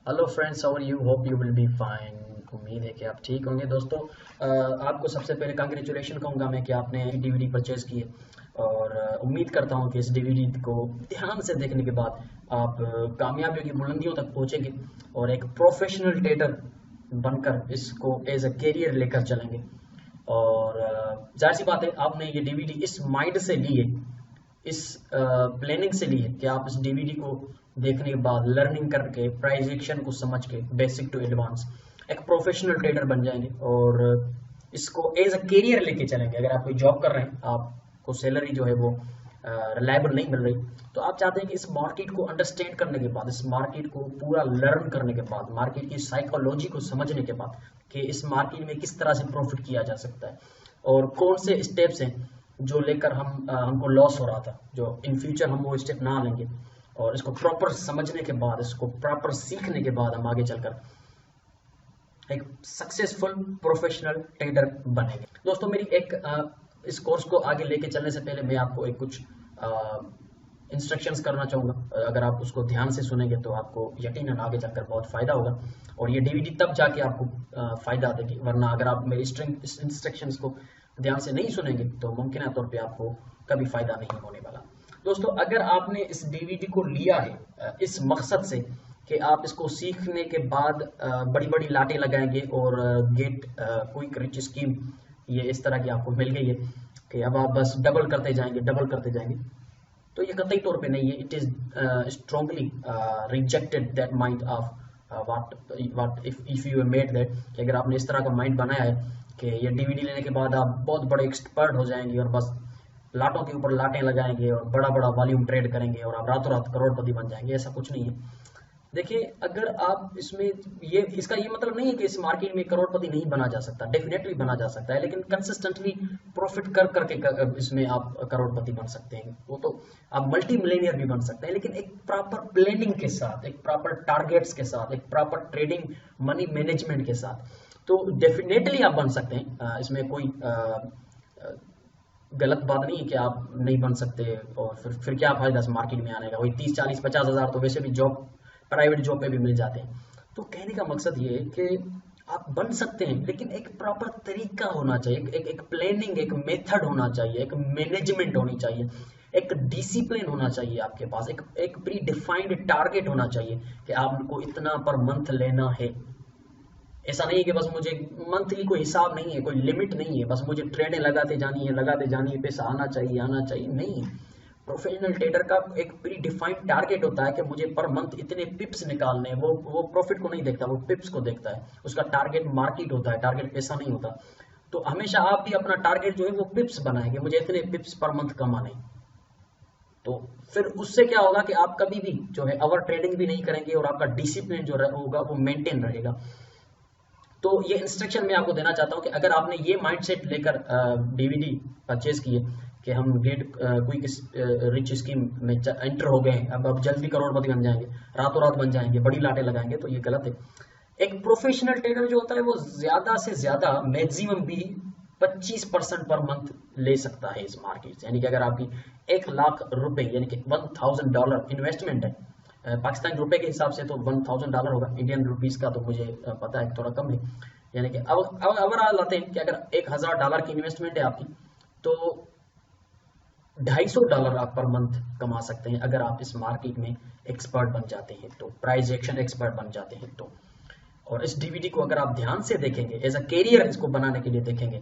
Hello friends, how are you? Hope you will be fine. उम्मीद है कि आप ठीक होंगे। दोस्तों, आपको सबसे पहले कांग्रेचुलेशन कहूँगा मैं कि आपने डीवीडी परचेज की है। और उम्मीद करता हूँ कि इस डीवीडी को ध्यान से देखने के बाद आप कामयाबियों की बुलंदियों तक पहुँचेंगे और एक प्रोफेशनल ट्रेडर बनकर इसको एज अ कैरियर लेकर चलेंगे। और जाहिर सी बात है, आपने ये डीवीडी इस माइंड से ली है, इस प्लानिंग से ली है कि आप इस डीवीडी को देखने के बाद लर्निंग करके प्राइस एक्शन को समझ के बेसिक टू एडवांस एक प्रोफेशनल ट्रेडर बन जाएंगे और इसको एज अ कैरियर लेके चलेंगे। अगर आप कोई जॉब कर रहे हैं, आपको सैलरी जो है वो रिलायबल नहीं मिल रही, तो आप चाहते हैं कि इस मार्केट को अंडरस्टैंड करने के बाद, इस मार्केट को पूरा लर्न करने के बाद, मार्केट की साइकोलॉजी को समझने के बाद कि इस मार्केट में किस तरह से प्रॉफिट किया जा सकता है और कौन से स्टेप्स हैं जो लेकर हमको लॉस हो रहा था, जो इन फ्यूचर हम वो स्टेप ना लेंगे। और इसको प्रॉपर समझने के बाद, इसको प्रॉपर सीखने के बाद हम आगे चलकर एक सक्सेसफुल प्रोफेशनल ट्रेडर बनेंगे। दोस्तों, मेरी इस कोर्स को आगे लेके चलने से पहले मैं आपको एक कुछ इंस्ट्रक्शंस करना चाहूँगा। अगर आप उसको ध्यान से सुनेंगे तो आपको यकीनन आगे चलकर बहुत फ़ायदा होगा और ये डीवीडी तब जाके आपको फ़ायदा देगी। वरना अगर आप मेरे इस इंस्ट्रक्शंस को ध्यान से नहीं सुनेंगे तो मुमकिन तौर पे आपको कभी फ़ायदा नहीं होने वाला। दोस्तों, अगर आपने इस डीवीडी को लिया है इस मकसद से कि आप इसको सीखने के बाद बड़ी बड़ी लाटें लगाएंगे और गेट क्विक रिच स्कीम ये इस तरह की आपको मिल गई है कि अब आप बस डबल करते जाएंगे, तो ये कतई तौर पे नहीं है। It is strongly rejected that mind of what if you made that, कि अगर आपने इस तरह का माइंड बनाया है कि ये डीवीडी लेने के बाद आप बहुत बड़े एक्सपर्ट हो जाएंगे और बस लाटों के ऊपर लाटें लगाएंगे और बड़ा बड़ा वॉल्यूम ट्रेड करेंगे और आप रातों रात करोड़पति बन जाएंगे, ऐसा कुछ नहीं है। देखिए, अगर आप इसमें इसका ये मतलब नहीं है कि इस मार्केट में करोड़पति नहीं बना जा सकता, डेफिनेटली बना जा सकता है, लेकिन कंसिस्टेंटली प्रॉफिट कर करके इसमें आप करोड़पति बन सकते हैं। वो तो आप मल्टी मिलेनियर भी बन सकते हैं, लेकिन एक प्रॉपर प्लानिंग के साथ, एक प्रॉपर टारगेट्स के साथ, एक प्रॉपर ट्रेडिंग मनी मैनेजमेंट के साथ तो डेफिनेटली आप बन सकते हैं। इसमें कोई गलत बात नहीं है कि आप नहीं बन सकते। और फिर क्या फायदा इस मार्केट में आने का? वही 30 40 50 हज़ार तो वैसे भी जॉब, प्राइवेट जॉब पे भी मिल जाते हैं। तो कहने का मकसद ये है कि आप बन सकते हैं, लेकिन एक प्रॉपर तरीका होना चाहिए, एक प्लानिंग, एक मेथड होना चाहिए, एक मैनेजमेंट होनी चाहिए, एक डिसिप्लिन होना चाहिए आपके पास, एक प्री डिफाइंड टारगेट होना चाहिए कि आपको इतना पर मंथ लेना है। ऐसा नहीं है कि बस मुझे मंथली कोई हिसाब नहीं है, कोई लिमिट नहीं है, बस मुझे ट्रेडें लगाते जानी है, पैसा आना चाहिए, नहीं। प्रोफेशनल ट्रेडर का एक प्री डिफाइंड टारगेट होता है कि मुझे पर मंथ इतने पिप्स निकालने हैं। वो प्रॉफिट को नहीं देखता, वो पिप्स को देखता है। उसका टारगेट मार्केट होता है, टारगेट पैसा नहीं होता। तो हमेशा आप भी अपना टारगेट जो है वो पिप्स बनाएंगे, मुझे इतने पिप्स पर मंथ कमाने। तो फिर उससे क्या होगा कि आप कभी भी जो है ओवर ट्रेडिंग भी नहीं करेंगे और आपका डिसिप्लिन जो होगा वो मेंटेन रहेगा। तो ये इंस्ट्रक्शन मैं आपको देना चाहता हूँ कि अगर आपने ये माइंडसेट लेकर डीवीडी परचेज किए कि हम गेट क्विक रिच स्कीम में एंटर हो गए, अब जल्दी करोड़पति बन जाएंगे, रातों रात बन जाएंगे, बड़ी लाटें लगाएंगे, तो ये गलत है। एक प्रोफेशनल ट्रेडर जो होता है वो ज्यादा से ज्यादा मैक्सिमम भी 25% पर मंथ ले सकता है इस मार्केट से। यानी कि अगर आपकी 1 लाख रुपए यानी कि $1000 इन्वेस्टमेंट है, पाकिस्तानी रुपए के हिसाब से तो $1000 होगा, इंडियन रुपीज का तो मुझे पता है थोड़ा कम है। यानी कि अब ओवरऑल आते हैं कि अगर $1000 की इन्वेस्टमेंट है आपकी, तो $250 आप पर मंथ कमा सकते हैं अगर आप इस मार्केट में एक्सपर्ट बन जाते हैं, तो प्राइस एक्शन एक्सपर्ट बन जाते हैं तो। और इस डीवीडी को अगर आप ध्यान से देखेंगे, एज अ कैरियर इसको बनाने के लिए देखेंगे,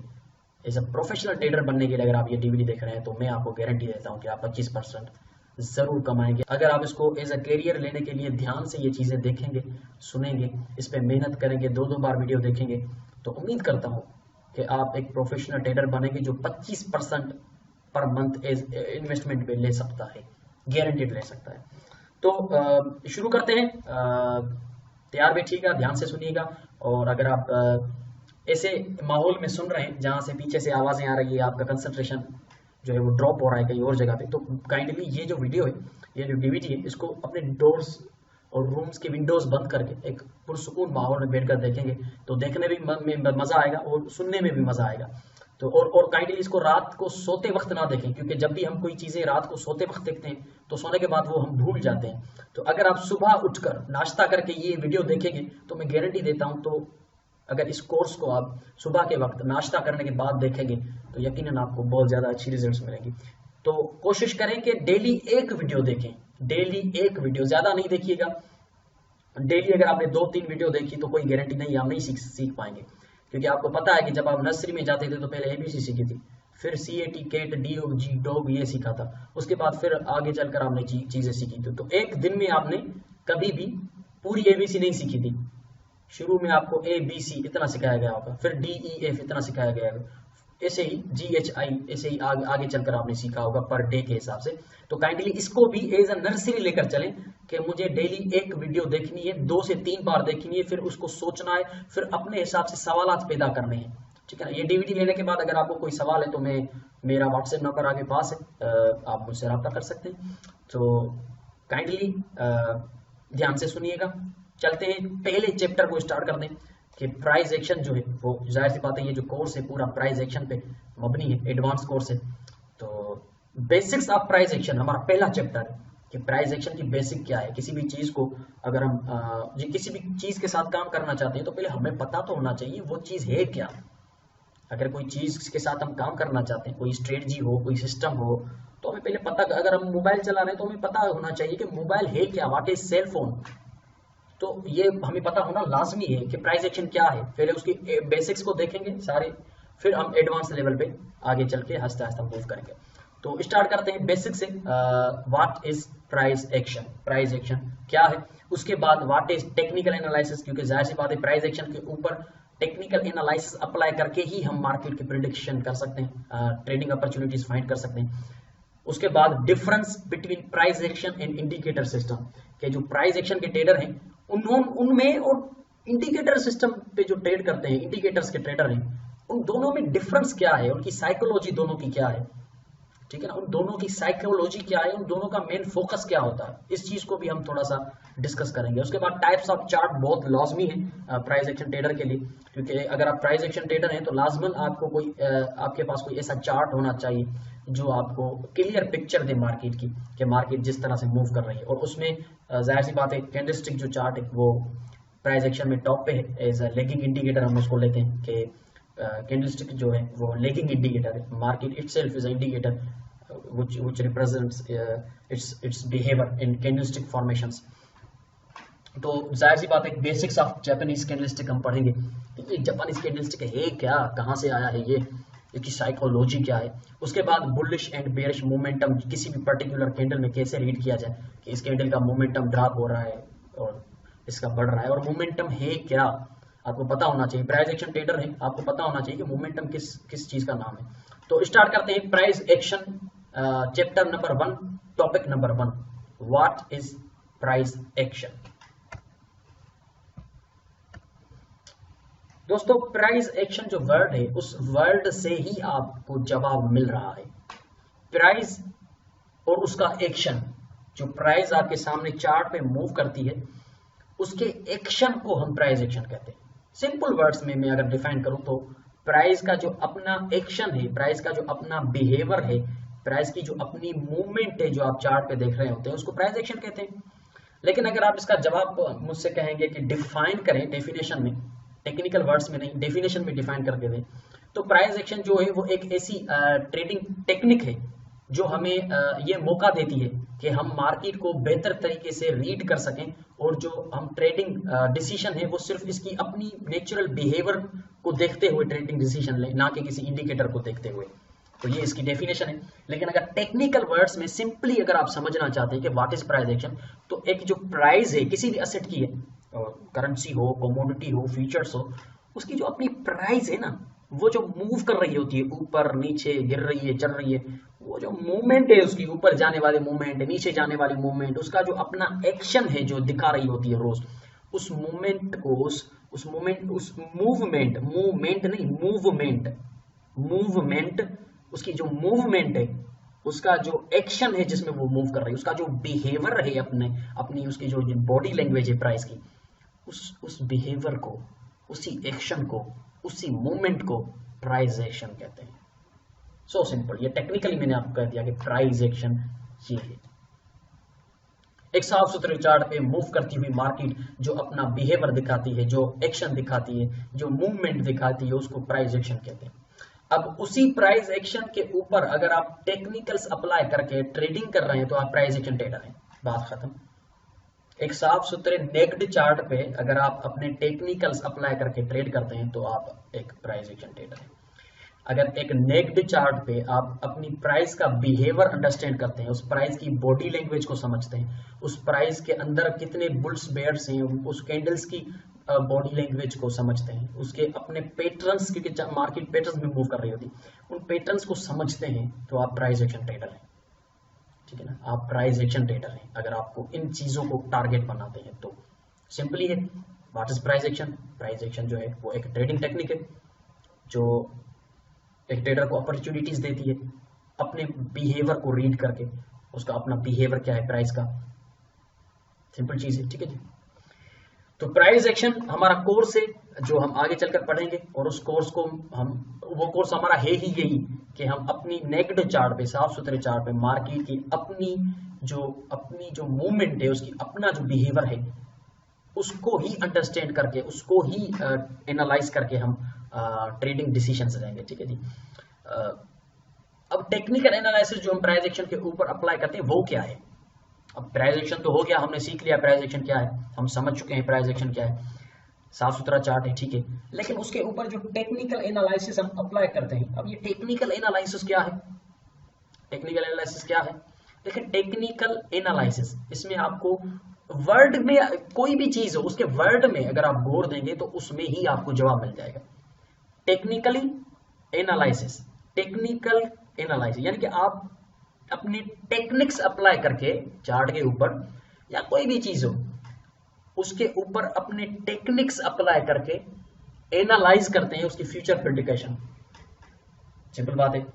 एज अ प्रोफेशनल ट्रेडर बनने के लिए अगर आप ये डीवीडी देख रहे हैं, तो मैं आपको गारंटी देता हूँ कि आप 25% जरूर कमाएंगे। अगर आप इसको एज अ कैरियर लेने के लिए ध्यान से ये चीजें देखेंगे, सुनेंगे, इस पर मेहनत करेंगे, 2 बार वीडियो देखेंगे, तो उम्मीद करता हूँ कि आप एक प्रोफेशनल ट्रेडर बनेंगे जो 25% पर मंथ एज इन्वेस्टमेंट पे ले सकता है, गारंटेड ले सकता है। तो शुरू करते हैं। तैयार बैठिएगा, ध्यान से सुनिएगा। और अगर आप ऐसे माहौल में सुन रहे हैं जहाँ से पीछे से आवाज़ें आ रही है, आपका कंसंट्रेशन जो है वो ड्रॉप हो रहा है कहीं और जगह पे, तो काइंडली ये जो वीडियो है, ये जो डीवीडी है, इसको अपने डोर्स और रूम्स के विंडोज बंद करके एक पुरसुकून माहौल में बैठकर देखेंगे, तो देखने में मज़ा आएगा और सुनने में भी मज़ा आएगा। तो और काइंडली इसको रात को सोते वक्त ना देखें, क्योंकि जब भी हम कोई चीज़ें रात को सोते वक्त देखते हैं तो सोने के बाद वो हम भूल जाते हैं। तो अगर आप सुबह उठकर नाश्ता करके ये वीडियो देखेंगे तो मैं गारंटी देता हूँ, तो अगर इस कोर्स को आप सुबह के वक्त नाश्ता करने के बाद देखेंगे तो यकीनन आपको बहुत ज़्यादा अच्छी रिजल्ट्स मिलेंगी। तो कोशिश करें कि डेली एक वीडियो देखें, डेली एक वीडियो, ज़्यादा नहीं देखिएगा। डेली अगर आपने 2-3 वीडियो देखी तो कोई गारंटी नहीं आप नहीं सीख पाएंगे, क्योंकि आपको पता है कि जब आप नर्सरी में जाते थे तो पहले ABC सीखी थी, फिर CAT, कैट, DOG, डॉग ये सीखा था, उसके बाद फिर आगे चलकर आपने चीज़ें सीखी थी। तो एक दिन में आपने कभी भी पूरी ABC नहीं सीखी थी। शुरू में आपको ABC इतना सिखाया गया होगा, फिर DEF इतना सिखाया गया होगा, ऐसे ही GHI, ऐसे ही आगे चलकर आपने सीखा होगा पर डे के हिसाब से। तो काइंडली इसको भी एज अ नर्सरी लेकर चलें कि मुझे डेली एक वीडियो देखनी है, 2 से 3 बार देखनी है, फिर उसको सोचना है, फिर अपने हिसाब से सवालात पैदा करने हैं, ठीक है ना। ये DVD लेने के बाद अगर आपको कोई सवाल है तो मेरा WhatsApp नंबर आपके पास है, आप मुझसे रब्ता कर सकते हैं। तो काइंडली ध्यान से सुनिएगा। चलते हैं पहले चैप्टर को स्टार्ट कर दें कि प्राइस एक्शन जो है वो जाहिर सी बात है, ये जो कोर्स है पूरा प्राइस एक्शन पे मबनी है, एडवांस कोर्स है। तो बेसिक्स ऑफ प्राइस एक्शन हमारा पहला चैप्टर है कि प्राइस एक्शन की बेसिक क्या है। किसी भी चीज़ को अगर हम किसी भी चीज़ के साथ काम करना चाहते हैं तो पहले हमें पता तो होना चाहिए वो चीज़ है क्या। अगर कोई चीज़ के साथ हम काम करना चाहते हैं, कोई स्ट्रेटजी हो, कोई सिस्टम हो, तो हमें पहले पता, अगर हम मोबाइल चला रहे हैं तो हमें पता होना चाहिए कि मोबाइल है क्या, व्हाट इज सेल फोन। तो ये हमें पता होना लाजमी है कि प्राइस एक्शन क्या है। पहले उसकी बेसिक्स को देखेंगे सारे, फिर हम एडवांस लेवल पे आगे चल के हंसते हंसते मूव करेंगे। तो स्टार्ट करते हैं बेसिक से। What is price action, price action क्या है। उसके बाद व्हाट इज टेक्निकल एनालिसिस, क्योंकि जाहिर सी बात है प्राइस एक्शन के ऊपर टेक्निकल एनालिसिस अप्लाई करके ही हम मार्केट की प्रिडिक्शन कर सकते हैं, ट्रेडिंग अपॉर्चुनिटीज फाइंड कर सकते हैं। उसके बाद difference between price action and indicator system, के जो प्राइस एक्शन के ट्रेडर हैं उनमें और इंडिकेटर सिस्टम पे जो ट्रेड करते हैं, इंडिकेटर्स के ट्रेडर हैं, उन दोनों में डिफरेंस क्या है, उनकी साइकोलॉजी दोनों की क्या है, ठीक है ना। उन दोनों की साइकोलॉजी क्या है, उन दोनों का मेन फोकस क्या होता है, इस चीज को भी हम थोड़ा सा डिस्कस करेंगे। उसके बाद टाइप्स ऑफ चार्ट बहुत लाजमी है प्राइस एक्शन ट्रेडर के लिए, क्योंकि अगर आप प्राइस एक्शन ट्रेडर हैं तो लाजमन आपको आपके पास कोई ऐसा चार्ट होना चाहिए जो आपको क्लियर पिक्चर दे मार्केट की, कि मार्केट जिस तरह से मूव कर रही है। और उसमें जाहिर सी बात है कैंडलस्टिक जो चार्ट है वो प्राइस एक्शन में टॉप पे है, एज अ लेगिंग इंडिकेटर हम उसको लेते हैं कि कैंडलस्टिक जो है वो लेगिंग इंडिकेटर है, market itself is a indicator which represents its behavior in candlestick formations। तो जाहिर सी बात है बेसिक्स ऑफ जापानीज कैंडलस्टिक हम पढ़ेंगे, ये जापानीज कैंडलस्टिक है क्या, कहाँ से आया है ये, इसकी साइकोलॉजी क्या है। उसके बाद बुलिश एंड बेरिश मोमेंटम, किसी भी पर्टिकुलर कैंडल में कैसे रीड किया जाए कि इस कैंडल का मोमेंटम ड्रॉप हो रहा है और इसका बढ़ रहा है, और मोमेंटम है क्या आपको पता होना चाहिए। प्राइस एक्शन ट्रेडर है, आपको पता होना चाहिए कि मोमेंटम किस चीज का नाम है। तो स्टार्ट करते हैं price action chapter number 1, topic number 1, what is price action. दोस्तों प्राइस एक्शन जो वर्ड है उस वर्ड से ही आपको जवाब मिल रहा है। प्राइस और उसका एक्शन, जो प्राइस आपके सामने चार्ट पे मूव करती है उसके एक्शन को हम प्राइस एक्शन कहते हैं। सिंपल वर्ड्स में मैं अगर डिफाइन करूं तो प्राइस का जो अपना एक्शन है, प्राइस का जो अपना बिहेवियर है, प्राइस की जो अपनी मूवमेंट है जो आप चार्ट पे देख रहे होते हैं उसको प्राइस एक्शन कहते हैं। लेकिन अगर आप इसका जवाब मुझसे कहेंगे कि डिफाइन करें डेफिनेशन में, टेक्निकल वर्ड्स में नहीं डेफिनेशन में डिफाइन करके दें, तो प्राइस एक्शन जो है वो एक ऐसी ट्रेडिंग टेक्निक है जो हमें ये मौका देती है कि हम मार्केट को बेहतर तरीके से रीड कर सकें, और जो हम ट्रेडिंग डिसीजन है वो सिर्फ इसकी अपनी नेचुरल बिहेवियर को देखते हुए ट्रेडिंग डिसीजन लें, ना कि किसी इंडिकेटर को देखते हुए। तो ये इसकी डेफिनेशन है। लेकिन अगर टेक्निकल वर्ड्स में सिंपली अगर आप समझना चाहते हैं कि व्हाट इज प्राइस एक्शन, तो एक जो प्राइस है किसी भी एसेट की है, करेंसी हो, कमोडिटी हो, फीचर्स हो, उसकी जो अपनी प्राइस है ना, वो जो मूव कर रही होती है, ऊपर नीचे गिर रही है, चल रही है, वो जो मूवमेंट है उसकी, ऊपर जाने वाली मूवमेंट, नीचे जाने वाली मूवमेंट, उसका जो अपना एक्शन है जो दिखा रही होती है रोज, उस मूवमेंट को उस मूवमेंट उसकी जो मूवमेंट है, उसका जो एक्शन है जिसमें वो मूव कर रही है, उसका जो बिहेवियर है अपनी उसकी जो बॉडी लैंग्वेज है प्राइस की, उस बिहेवियर को, उसी एक्शन को, उसी मूवमेंट को प्राइस एक्शन कहते हैं। सो सिंपल, ये टेक्निकली मैंने आपको कह दिया कि प्राइस एक्शन ये है। एक साफ सुथरे चार्ट पे मूव करती हुई मार्केट जो अपना बिहेवियर दिखाती है, जो एक्शन दिखाती है, जो मूवमेंट दिखाती है, उसको प्राइस एक्शन कहते हैं। अब उसी प्राइस एक्शन के ऊपर अगर आप टेक्निकल्स अप्लाई करके ट्रेडिंग कर रहे हैं तो आप प्राइस एक्शन ट्रेडर हैं, बात खत्म। एक साफ सुथरे नेक्ड चार्ट पे अगर आप अपने टेक्निकल्स अप्लाई करके ट्रेड करते हैं तो आप एक प्राइस एक्शन ट्रेडर हैं। अगर एक नेक्ड चार्ट पे आप अपनी प्राइस का बिहेवियर अंडरस्टैंड करते हैं, उस प्राइस की बॉडी लैंग्वेज को समझते हैं, उस प्राइस के अंदर कितने बुल्स बेयर्स हैं, उस कैंडल्स की बॉडी लैंग्वेज को समझते हैं, उसके अपने पैटर्न्स, क्योंकि मार्केट पैटर्न्स में मूव कर रही होती, उन पैटर्न्स को समझते हैं तो आप प्राइस एक्शन ट्रेडर हैं। ठीक है ना, आप प्राइस एक्शन ट्रेडर हैं अगर आपको इन चीजों को टारगेट बनाते हैं तो। सिंपली है, what is price action? Price action जो है वो एक ट्रेडिंग टेक्निक है जो एक ट्रेडर को अपॉर्चुनिटीज देती है अपने बिहेवियर को रीड करके। उसका अपना बिहेवियर क्या है प्राइस का, सिंपल चीज है। ठीक है जी, तो प्राइस एक्शन हमारा कोर्स है जो हम आगे चलकर पढ़ेंगे, और उस कोर्स को वो कोर्स हमारा है ही यही कि हम अपनी नेक्ड चार्ट पे, साफ सुथरे चार्ट पे मार्केट की अपनी जो मूवमेंट है, उसकी अपना जो बिहेवियर है उसको ही अंडरस्टैंड करके, उसको ही एनालाइज करके हम ट्रेडिंग डिसीजंस लेंगे। ठीक है जी, अब टेक्निकल एनालिसिस जो हम प्राइस एक्शन के ऊपर अप्लाई करते हैं वो क्या है? अब प्राइस एक्शन तो हो गया, हमने सीख लिया प्राइस एक्शन क्या है, हम समझ चुके हैं प्राइस एक्शन क्या है, साफ सुथरा चार्ट है, ठीक है। लेकिन उसके ऊपर जो टेक्निकल एनालिसिस हम अप्लाई करते हैं, अब ये टेक्निकल एनालिसिस क्या है? टेक्निकल एनालिसिस क्या है? देखिए, टेक्निकल एनालिसिस इसमें आपको वर्ड में कोई भी चीज हो उसके वर्ड में अगर आप गौर देंगे तो उसमें ही आपको जवाब मिल जाएगा। टेक्निकली एनालिसिस, टेक्निकल एनालिसिस यानी कि आप अपनी टेक्निक्स अप्लाई करके चार्ट के ऊपर या कोई भी चीज हो उसके ऊपर अपने टेक्निक्स अप्लाई करके एनालाइज करते हैं उसकी फ्यूचर प्रेडिक्शन। सिंपल बात है,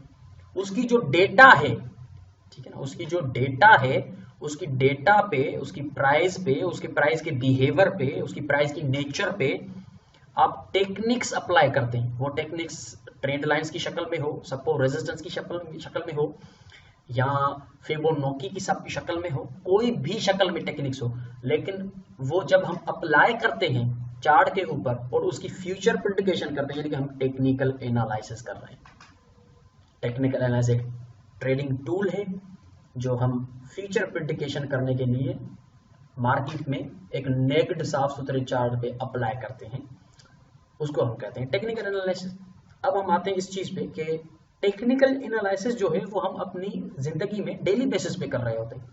उसकी जो डेटा है, ठीक है ना, उसकी जो डेटा है, उसकी डेटा पे, उसकी प्राइस पे, उसके प्राइस के बिहेवियर पे, उसकी प्राइस की नेचर पे आप टेक्निक्स अप्लाई करते हैं। वो टेक्निक्स ट्रेंड लाइंस की शक्ल में हो, सपोर्ट रेजिस्टेंस की शक्ल में हो, या फिबोनाची की शक्ल में हो, कोई भी शक्ल में टेक्निक्स हो, लेकिन वो जब हम अप्लाई करते हैं चार्ट के ऊपर और उसकी फ्यूचर प्रेडिक्शन करते हैं, यानी कि हम टेक्निकल एनालिसिस कर रहे हैं। टेक्निकल एनालिसिस ट्रेडिंग टूल है जो हम फ्यूचर प्रेडिक्शन करने के लिए मार्केट में एक नेक्ड साफ सुथरे चार्ट पे अप्लाई करते हैं, उसको हम कहते हैं टेक्निकल एनालिसिस। अब हम आते हैं इस चीज पे कि टेक्निकल एनालिसिस जो है वो हम अपनी जिंदगी में डेली बेसिस पे कर रहे होते हैं।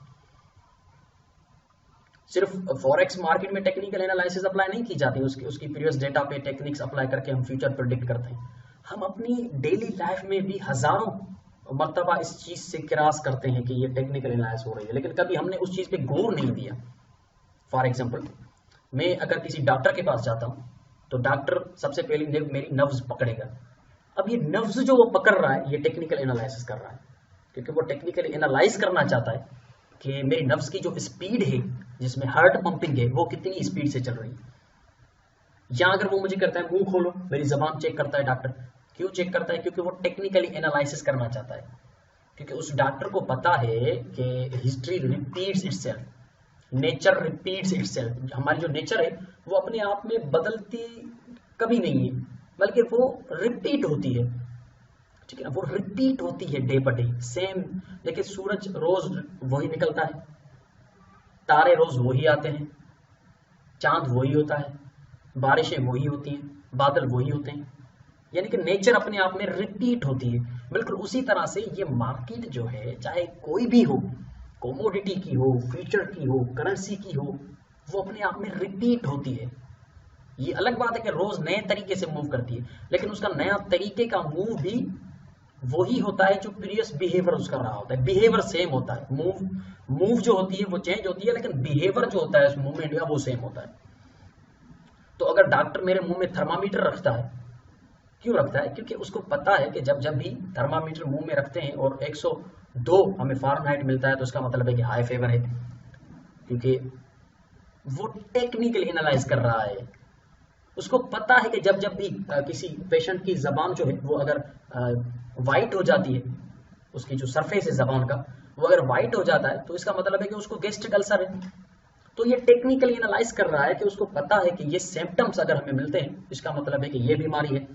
सिर्फ फॉरेक्स मार्केट में टेक्निकल एनालिसिस अप्लाई नहीं की जाती, उसकी प्रीवियस डेटा पे टेक्निक्स अप्लाई करके हम फ्यूचर प्रेडिक्ट करते हैं। हम अपनी डेली लाइफ में भी हजारों मर्तबा इस चीज से क्रॉस करते हैं कि ये टेक्निकल एनालिसिस हो रही है, लेकिन कभी हमने उस चीज पे गौर नहीं दिया। फॉर एग्जाम्पल, मैं अगर किसी डॉक्टर के पास जाता हूँ तो डॉक्टर सबसे पहले मेरी नब्ज पकड़ेगा। अब ये नब्ज जो वो पकड़ रहा है ये टेक्निकल एनालिसिस कर रहा है, क्योंकि वो टेक्निकली एनालाइज करना चाहता है कि मेरी नब्ज की जो स्पीड है, जिसमें हार्ट पंपिंग है, वो कितनी स्पीड से चल रही है। या अगर वो मुझे कहता है मुंह खोलो, मेरी जबान चेक करता है डॉक्टर। क्यों चेक करता है? क्योंकि वो टेक्निकली एनालिसिस करना चाहता है, क्योंकि उस डॉक्टर को पता है कि history repeats itself, nature repeats itself. हमारी जो नेचर है वो अपने आप में बदलती कभी नहीं है, बल्कि वो रिपीट होती है, ठीक है ना, वो रिपीट होती है डे बाय डे सेम। देखिए, सूरज रोज वही निकलता है, तारे रोज वही आते हैं, चांद वही होता है, बारिशें वही होती हैं, बादल वही होते हैं, यानी कि नेचर अपने आप में रिपीट होती है। बिल्कुल उसी तरह से ये मार्केट जो है, चाहे कोई भी हो, कमोडिटी की हो, फ्यूचर की हो, करेंसी की हो, वो अपने आप में रिपीट होती है। ये अलग बात है कि रोज नए तरीके से मूव करती है, लेकिन उसका नया तरीके का मूव भी वही होता है जो प्रीवियस बिहेवियर उसका रहा होता है। बिहेवियर सेम होता है, मूव जो होती है वो चेंज होती है, लेकिन बिहेवियर जो होता है उस मूवमेंट का वो सेम होता है। तो अगर डॉक्टर मेरे मुंह में थर्मामीटर रखता है, क्यों रखता है? क्योंकि उसको पता है कि जब भी थर्मामीटर मुंह में रखते हैं और 102 हमें फ़ारेनहाइट मिलता है तो उसका मतलब है कि हाई फीवर है, क्योंकि वो टेक्निकली एनालाइज कर रहा है उसको पता है कि जब जब भी किसी पेशेंट की जबान जो है वो अगर वाइट हो जाती है, उसकी जो सरफेस है जबान का वो अगर वाइट हो जाता है तो इसका मतलब है कि उसको गैस्ट्रिक अल्सर है। तो ये टेक्निकली एनालाइज कर रहा है कि उसको पता है कि ये सिम्टम्स अगर हमें मिलते हैं इसका मतलब है कि ये बीमारी है।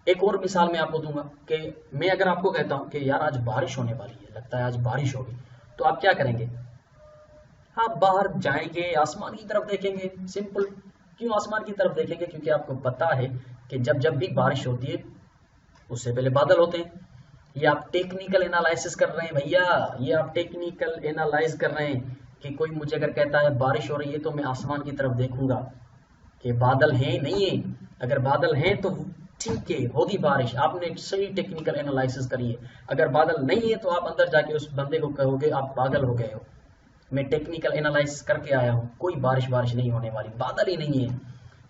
एक और मिसाल मैं आपको दूंगा कि मैं अगर आपको कहता हूं कि यार आज बारिश होने वाली है, लगता है आज बारिश होगी, तो आप क्या करेंगे? आप बाहर जाएंगे, आसमान की तरफ देखेंगे, सिंपल। क्यों आसमान की तरफ देखेंगे? क्योंकि आपको पता है कि जब जब भी बारिश होती है उससे पहले बादल होते हैं। ये आप टेक्निकल एनालिसिस कर रहे हैं भैया, ये आप टेक्निकल एनालाइज कर रहे हैं कि कोई मुझे अगर कहता है बारिश हो रही है तो मैं आसमान की तरफ देखूंगा कि बादल हैं नहीं है। अगर बादल हैं तो ठीक है, होगी बारिश, आपने एक सही टेक्निकल एनालिसिस करी है। अगर बादल नहीं है तो आप अंदर जाके उस बंदे को कहोगे आप पागल हो गए हो, मैं टेक्निकल एनालाइसिस करके आया हूँ, कोई बारिश नहीं होने वाली, बादल ही नहीं है।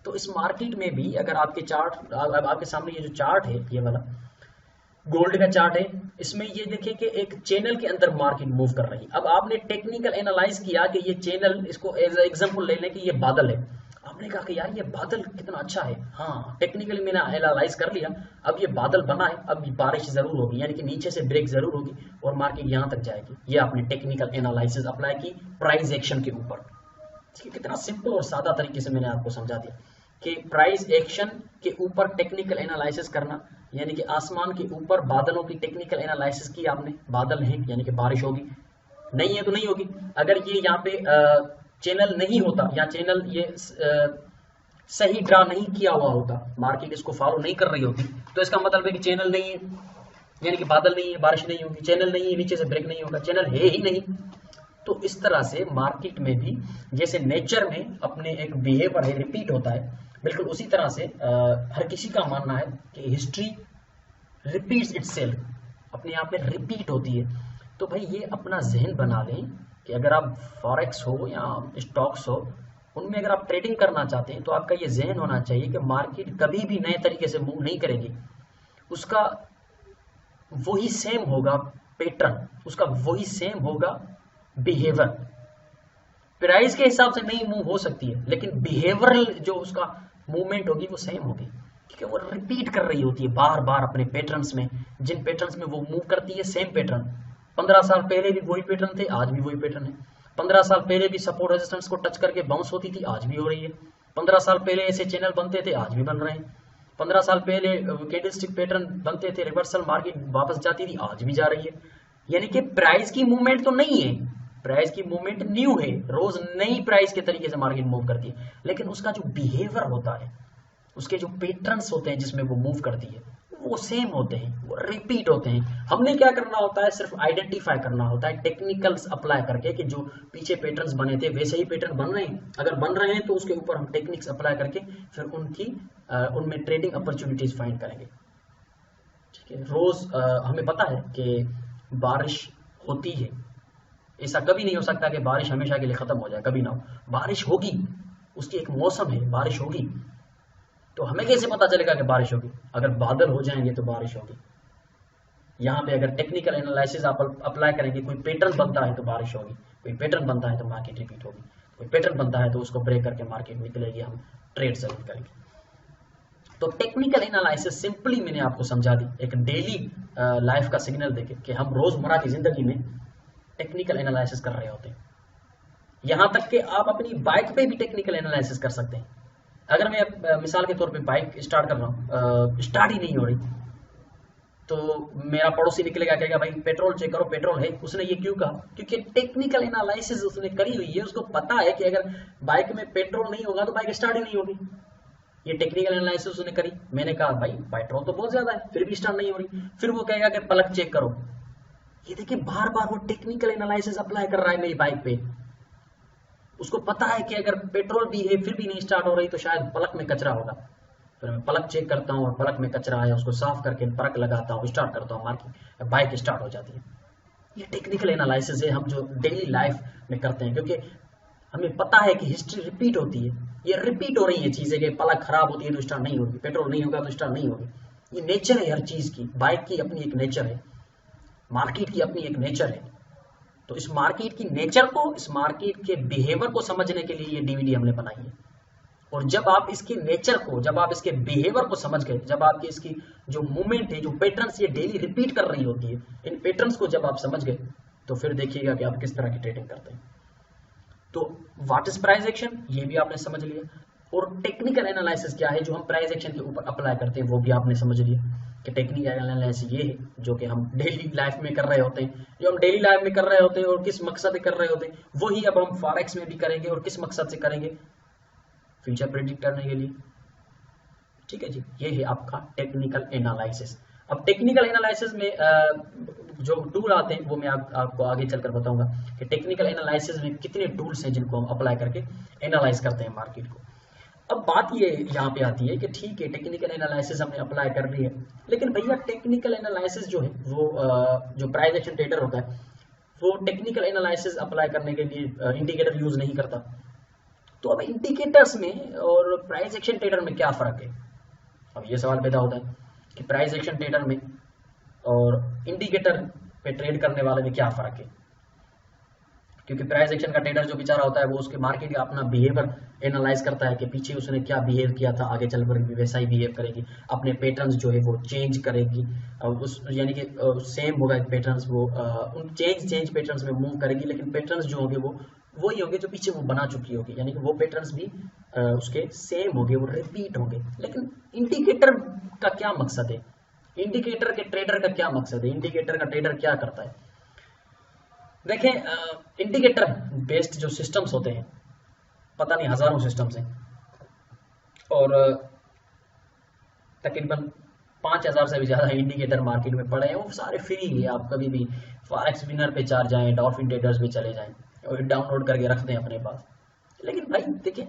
तो इस मार्केट में भी अगर आपके चार्ट, आपके सामने ये जो चार्ट है, ये वाला गोल्ड का चार्ट है, इसमें ये देखिए कि एक चैनल के अंदर मार्केट मूव कर रही है। अब आपने टेक्निकल एनालाइज किया कि ये चैनल, इसको एज एग्जांपल ले लें कि ये बादल है, आपने कहा कि यार ये बादल कितना अच्छा है, हाँ टेक्निकली मैंने एनालाइज कर लिया, अब ये बादल बना है, अब बारिश जरूर होगी, यानी कि नीचे से ब्रेक जरूर होगी और मार्केट यहाँ तक जाएगी। ये आपने टेक्निकल एनालिसिस अप्लाई की प्राइस एक्शन के ऊपर। कितना सिंपल और सादा तरीके से मैंने आपको समझा दिया कि प्राइस एक्शन के ऊपर टेक्निकल एनालिसिस करना, यानी कि आसमान के ऊपर बादलों की टेक्निकल एनालिसिस की आपने, बादल हैं यानी कि बारिश होगी, नहीं है तो नहीं होगी। अगर ये यहाँ पे चैनल नहीं होता या चैनल ये सही ड्रा नहीं किया हुआ होता, मार्केट इसको फॉलो नहीं कर रही होती, तो इसका मतलब है कि चैनल नहीं है, यानी कि बादल नहीं है, बारिश नहीं होगी। चैनल नहीं है, नीचे से ब्रेक नहीं होगा, चैनल है ही नहीं। तो इस तरह से मार्केट में भी जैसे नेचर में अपने एक बिहेवियर है, रिपीट होता है, बिल्कुल उसी तरह से हर किसी का मानना है कि हिस्ट्री रिपीट्स इटसेल्फ, अपने आप में रिपीट होती है। तो भाई ये अपना जहन बना लें कि अगर आप फॉरेक्स हो या स्टॉक्स हो, उनमें अगर आप ट्रेडिंग करना चाहते हैं तो आपका ये जहन होना चाहिए कि मार्केट कभी भी नए तरीके से मूव नहीं करेगी, उसका वही सेम होगा पैटर्न, उसका वही सेम होगा बिहेवियर। प्राइस के हिसाब से नहीं मूव हो सकती है, लेकिन बिहेवियरल जो उसका मूवमेंट होगी वो सेम होगी, क्योंकि वो रिपीट कर रही होती है बार बार अपने पैटर्न्स में, जिन पैटर्न्स में वो मूव करती है सेम पैटर्न। 15 साल पहले भी वही पैटर्न थे, आज भी वही पैटर्न है। 15 साल पहले भी सपोर्ट रेजिस्टेंस को टच करके बाउंस होती थी, आज भी हो रही है। 15 साल पहले ऐसे चैनल बनते थे, आज भी बन रहे हैं। 15 साल पहले कैंडलस्टिक पैटर्न बनते थे, रिवर्सल मार्केट वापस जाती थी, आज भी जा रही है। यानी कि प्राइस की मूवमेंट तो नहीं है, प्राइस की मूवमेंट न्यू है, रोज नई प्राइस के तरीके से मार्केट मूव करती है, लेकिन उसका जो बिहेवियर होता है, उसके जो पैटर्न्स होते हैं जिसमें वो मूव करती है, वो सेम होते हैं, वो रिपीट होते हैं। हमने क्या करना होता है, सिर्फ आइडेंटिफाई करना होता है टेक्निकल्स अप्लाई करके कि जो पीछे पैटर्न्स बने थे वैसे ही पैटर्न बन रहे हैं। अगर बन रहे हैं तो उसके ऊपर हम टेक्निक्स अप्लाई करके फिर उनमें ट्रेडिंग अपॉर्चुनिटीज फाइंड करेंगे। ठीक है, रोज हमें पता है कि बारिश होती है, ऐसा कभी नहीं हो सकता कि बारिश हमेशा के लिए खत्म हो जाए, कभी ना हो, बारिश होगी, उसकी एक मौसम है, बारिश होगी। तो हमें कैसे पता चलेगा कि बारिश होगी? अगर बादल हो जाएंगे तो बारिश होगी। यहाँ पे अगर टेक्निकल एनालिसिस आप अप्लाई करेंगे, कोई पैटर्न बनता है तो बारिश होगी, कोई पैटर्न बनता है तो मार्केट रिपीट होगी, कोई पैटर्न बनता है तो उसको ब्रेक करके मार्केट निकलेगी, हम ट्रेड सेलेक्ट करेंगे। तो टेक्निकल एनालिसिस सिंपली मैंने आपको समझा दी, एक डेली लाइफ का सिग्नल देके कि हम रोजमर्रा की जिंदगी में टेक्निकल एनालिसिस कर रहे होते हैं। यहां तक कि आप अपनी बाइक पे भी टेक्निकल एनालिसिस कर सकते हैं। अगर मैं मिसाल के तौर पे बाइक स्टार्ट कर रहा हूँ, स्टार्ट ही नहीं हो रही, तो मेरा पड़ोसी निकलेगा, कहेगा भाई पेट्रोल चेक करो, पेट्रोल है। उसने ये क्यों कहा? क्योंकि टेक्निकल एनालिसिस उसने करी हुई है, उसको पता है कि अगर बाइक में पेट्रोल नहीं होगा तो बाइक स्टार्ट ही नहीं होगी। ये टेक्निकल एनालिसिस उसने करी। मैंने कहा भाई पेट्रोल तो बहुत ज्यादा है, फिर भी स्टार्ट नहीं हो रही। फिर वो कहेगा कि पलक चेक करो। ये देखिए बार बार वो टेक्निकल एनालिसिस अप्लाई कर रहा है मेरी बाइक पे। उसको पता है कि अगर पेट्रोल भी है फिर भी नहीं स्टार्ट हो रही तो शायद पलक में कचरा होगा। फिर मैं पलक चेक करता हूँ और पलक में कचरा है, उसको साफ करके पलक लगाता हूँ, स्टार्ट करता हूँ, मार्केट बाइक स्टार्ट हो जाती है। ये टेक्निकल एनालिसिस है हम जो डेली लाइफ में करते हैं, क्योंकि हमें पता है कि हिस्ट्री रिपीट होती है, ये रिपीट हो रही है चीजें कि पलक खराब होती है तो स्टार्ट नहीं होगी, पेट्रोल नहीं होगा तो स्टार्ट नहीं होगी। ये नेचर है हर चीज की, बाइक की अपनी एक नेचर है, मार्केट की अपनी एक नेचर है। तो इस मार्केट की नेचर को, इस मार्केट के बिहेवियर को समझने के लिए ये डीवीडी हमने बनाई है। और जब आप इसके नेचर को, जब आप इसके बिहेवियर को समझ गए, जब आपकी इसकी जो मूवमेंट है, जो पैटर्न्स ये डेली रिपीट कर रही होती है, इन पैटर्न्स को जब आप समझ गए तो फिर देखिएगा कि आप किस तरह की ट्रेडिंग करते हैं। तो व्हाट इज प्राइस एक्शन, ये भी आपने समझ लिया, और टेक्निकल एनालिसिस क्या है जो हम प्राइस एक्शन के ऊपर अप्लाई करते हैं वो भी आपने समझ लिया कि टेक्निकल एनालिसिस ये है जो कि हम डेली लाइफ में कर रहे होते हैं, जो हम डेली लाइफ में कर रहे होते हैं और किस मकसद से कर रहे होते हैं, वही अब हम फॉरेक्स में भी करेंगे। और किस मकसद से करेंगे, फ्यूचर प्रेडिक्ट करने के लिए। ठीक है जी, ये है आपका टेक्निकल एनालिसिस। अब टेक्निकल एनालिसिस में जो टूल आते हैं वो मैं आपको आगे चलकर बताऊंगा कि टेक्निकल एनालिसिस में कितने टूल्स हैं जिनको हम अप्लाई करके एनालाइज करते हैं मार्केट को। अब बात ये यहाँ पे आती है कि ठीक है, टेक्निकल एनालिसिस हमने अप्लाई कर ली है, लेकिन भैया टेक्निकल एनालिसिस जो है वो जो प्राइस एक्शन ट्रेडर होता है वो टेक्निकल एनालिसिस अप्लाई करने के लिए इंडिकेटर यूज नहीं करता। तो अब इंडिकेटर्स में और प्राइस एक्शन ट्रेडर में क्या फर्क है? अब ये सवाल पैदा होता है कि प्राइस एक्शन ट्रेडर में और इंडिकेटर पे ट्रेड करने वाले में क्या फर्क है, क्योंकि प्राइस एक्शन का ट्रेडर जो बेचारा होता है वो उसके मार्केट का अपना बिहेवियर एनालाइज करता है कि पीछे उसने क्या बिहेव किया था, आगे चलकर भी वैसा ही बिहेव करेगी, अपने पैटर्न्स जो है वो चेंज करेगी, उस यानी कि सेम होगा पैटर्न्स, वो उन चेंज पैटर्न्स में मूव करेगी, लेकिन पैटर्न्स जो होंगे वो वही होंगे जो पीछे वो बना चुकी होगी, यानी कि वो पैटर्न्स भी उसके सेम होंगे, वो रिपीट होंगे। लेकिन इंडिकेटर का क्या मकसद है, इंडिकेटर के ट्रेडर का क्या मकसद है, इंडिकेटर का ट्रेडर क्या करता है? देखें, इंडिकेटर बेस्ड जो सिस्टम्स होते हैं, पता नहीं हजारों सिस्टम्स हैं और तकरीबन 5000 से भी ज्यादा इंडिकेटर मार्केट में पड़े हैं, वो सारे फ्री है। आप कभी भी फॉरेक्स विनर पे चार जाएं, डॉल्फिन ट्रेडर्स पे चले जाएं और डाउनलोड करके रख दें अपने पास। लेकिन भाई देखिए,